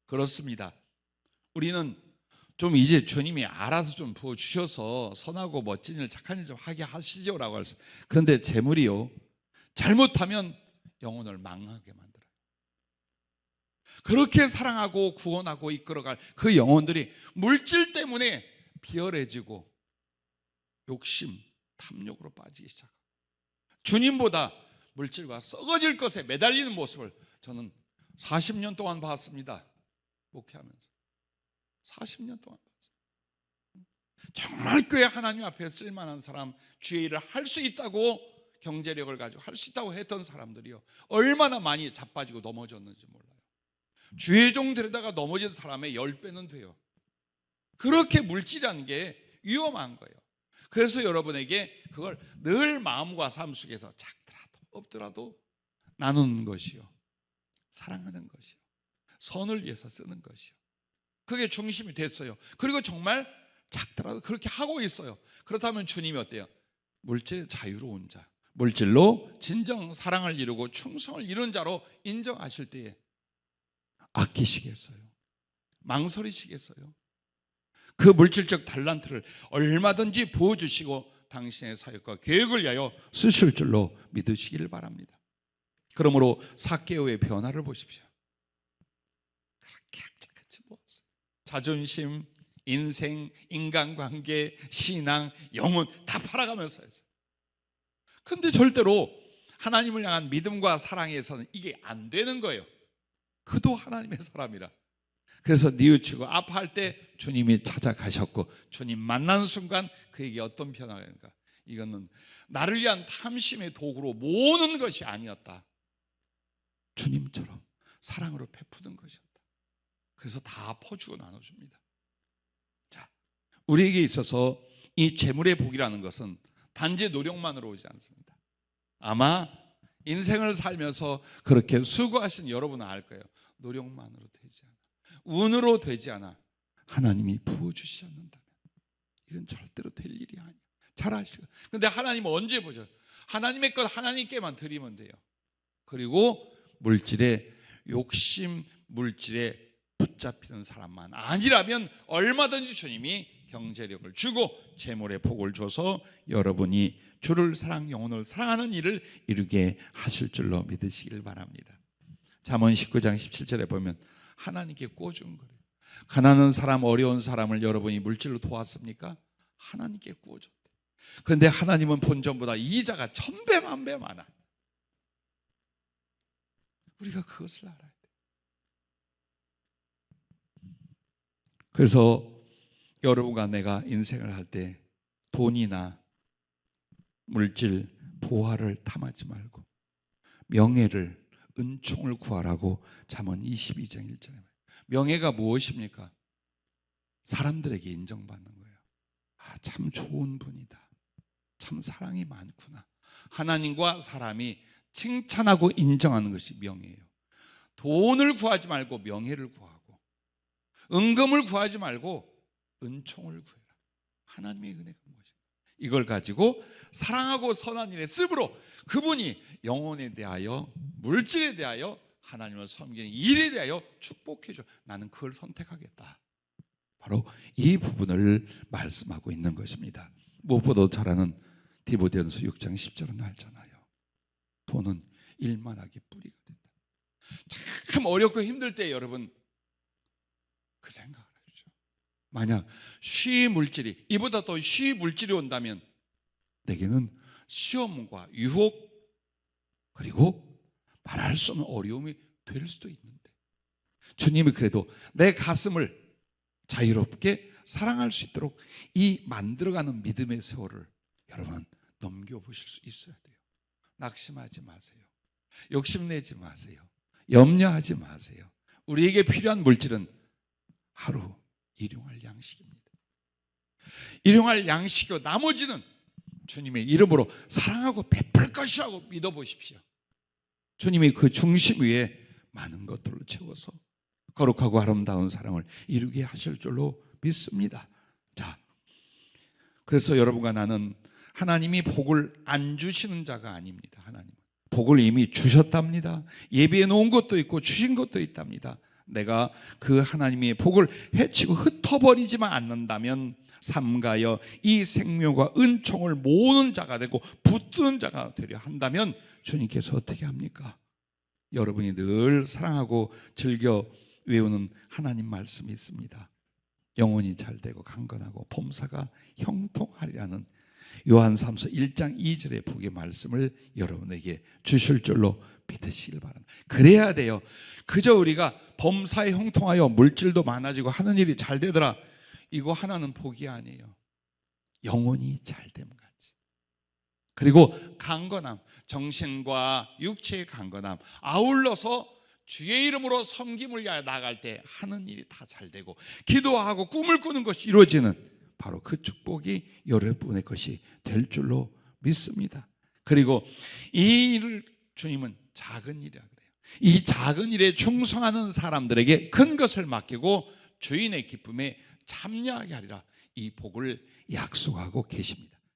그렇습니다. 우리는 좀 이제 주님이 알아서 좀 부어주셔서 선하고 멋진 일, 착한 일 좀 하게 하시죠 라고 하셨어요. 그런데 재물이요, 잘못하면 영혼을 망하게 만들어요. 그렇게 사랑하고 구원하고 이끌어갈 그 영혼들이 물질 때문에 비열해지고 욕심, 탐욕으로 빠지기 시작하고 주님보다 물질과 썩어질 것에 매달리는 모습을 저는 40년 동안 봤습니다. 목회하면서 40년 동안 봤어요. 정말 교회 하나님 앞에 쓸만한 사람, 주의 일을 할 수 있다고, 경제력을 가지고 할 수 있다고 했던 사람들이요, 얼마나 많이 자빠지고 넘어졌는지 몰라요. 주의 종 데려다가 넘어진 사람의 10배는 돼요. 그렇게 물질이라는 게 위험한 거예요. 그래서 여러분에게 그걸 늘 마음과 삶 속에서 작더라도 없더라도 나누는 것이요, 사랑하는 것이요, 선을 위해서 쓰는 것이요, 그게 중심이 됐어요. 그리고 정말 작더라도 그렇게 하고 있어요. 그렇다면 주님이 어때요? 물질에 자유로운 자, 물질로 진정 사랑을 이루고 충성을 이룬 자로 인정하실 때에 아끼시겠어요? 망설이시겠어요? 그 물질적 달란트를 얼마든지 부어주시고 당신의 사역과 계획을 위하여 쓰실 줄로 믿으시기를 바랍니다. 그러므로 삭개오의 변화를 보십시오. 그렇게 악착같이 모았어요. 자존심, 인생, 인간관계, 신앙, 영혼 다 팔아가면서 했어요. 근데 절대로 하나님을 향한 믿음과 사랑에서는 이게 안 되는 거예요. 그도 하나님의 사람이라. 그래서 뉘우치고 아파할 때 주님이 찾아가셨고, 주님 만난 순간 그에게 어떤 변화가 있는가? 이거는 나를 위한 탐심의 도구로 모으는 것이 아니었다. 주님처럼 사랑으로 베푸는 것이었다. 그래서 다 퍼주고 나눠줍니다. 자, 우리에게 있어서 이 재물의 복이라는 것은 단지 노력만으로 오지 않습니다. 아마 인생을 살면서 그렇게 수고하신 여러분은 알 거예요. 노력만으로 되지 않아, 운으로 되지 않아. 하나님이 부어주시지 않는다면 이건 절대로 될 일이 아니야. 잘 아시죠? 근데 하나님은 언제 보죠? 하나님의 것 하나님께만 드리면 돼요. 그리고 물질에 욕심, 물질에 붙잡히는 사람만 아니라면 얼마든지 주님이 경제력을 주고 재물의 복을 줘서 여러분이 주를 사랑, 영혼을 사랑하는 일을 이루게 하실 줄로 믿으시길 바랍니다. 잠언 19장 17절에 보면 하나님께 꿔준 거예요. 가난한 사람, 어려운 사람을 여러분이 물질로 도왔습니까? 하나님께 구워줬대. 그런데 하나님은 본전보다 이자가 1000배 만배 많아. 우리가 그것을 알아야 돼. 그래서 여러분과 내가 인생을 할 때 돈이나 물질, 보화를 탐하지 말고 명예를, 은총을 구하라고 잠언 22장 1절에 말해요. 명예가 무엇입니까? 사람들에게 인정받는 거예요. 아, 참 좋은 분이다. 참 사랑이 많구나. 하나님과 사람이 칭찬하고 인정하는 것이 명예예요. 돈을 구하지 말고 명예를 구하고, 은금을 구하지 말고 은총을 구해라. 하나님의 은혜가 무엇인가? 이걸 가지고 사랑하고 선한 일에 쓰므로 그분이 영혼에 대하여, 물질에 대하여, 하나님을 섬기는 일에 대하여 축복해 줘. 나는 그걸 선택하겠다. 바로 이 부분을 말씀하고 있는 것입니다. 무엇보다도 잘하는 디모데전서 6장 10절은 알잖아요. 돈은 일만하게 뿌리가 된다. 참 어렵고 힘들 때 여러분 그 생각을 해주죠. 만약 쉬 물질이, 이보다 더 쉬 물질이 온다면 내게는 시험과 유혹, 그리고 말할 수 없는 어려움이 될 수도 있는데 주님이 그래도 내 가슴을 자유롭게 사랑할 수 있도록 이 만들어가는 믿음의 세월을 여러분 넘겨보실 수 있어야 돼요. 낙심하지 마세요. 욕심내지 마세요. 염려하지 마세요. 우리에게 필요한 물질은 하루 일용할 양식입니다. 일용할 양식이고 나머지는 주님의 이름으로 사랑하고 베풀 것이라고 믿어보십시오. 주님이 그 중심 위에 많은 것들을 채워서 거룩하고 아름다운 사랑을 이루게 하실 줄로 믿습니다. 자, 그래서 여러분과 나는 하나님이 복을 안 주시는 자가 아닙니다. 하나님은 복을 이미 주셨답니다. 예비해 놓은 것도 있고 주신 것도 있답니다. 내가 그 하나님의 복을 해치고 흩어버리지만 않는다면 삼가여 이 생명과 은총을 모으는 자가 되고 붙드는 자가 되려 한다면 주님께서 어떻게 합니까? 여러분이 늘 사랑하고 즐겨 외우는 하나님 말씀이 있습니다. 영혼이 잘되고 강건하고 범사가 형통하리라는 요한삼서 1장 2절의 복의 말씀을 여러분에게 주실 줄로 믿으시길 바랍니다. 그래야 돼요. 그저 우리가 범사에 형통하여 물질도 많아지고 하는 일이 잘 되더라, 이거 하나는 복이 아니에요. 영혼이 잘됨 같이. 그리고 강건함, 정신과 육체의 강건함, 아울러서 주의 이름으로 섬김을 위하여 나갈 때 하는 일이 다 잘 되고 기도하고 꿈을 꾸는 것이 이루어지는 바로 그 축복이 여러분의 것이 될 줄로 믿습니다. 그리고 이 일을 주님은 작은 일이라 그래요. 이 작은 일에 충성하는 사람들에게 큰 것을 맡기고 주인의 기쁨에 참여하게 하리라, 이 복을 약속하고 계십니다.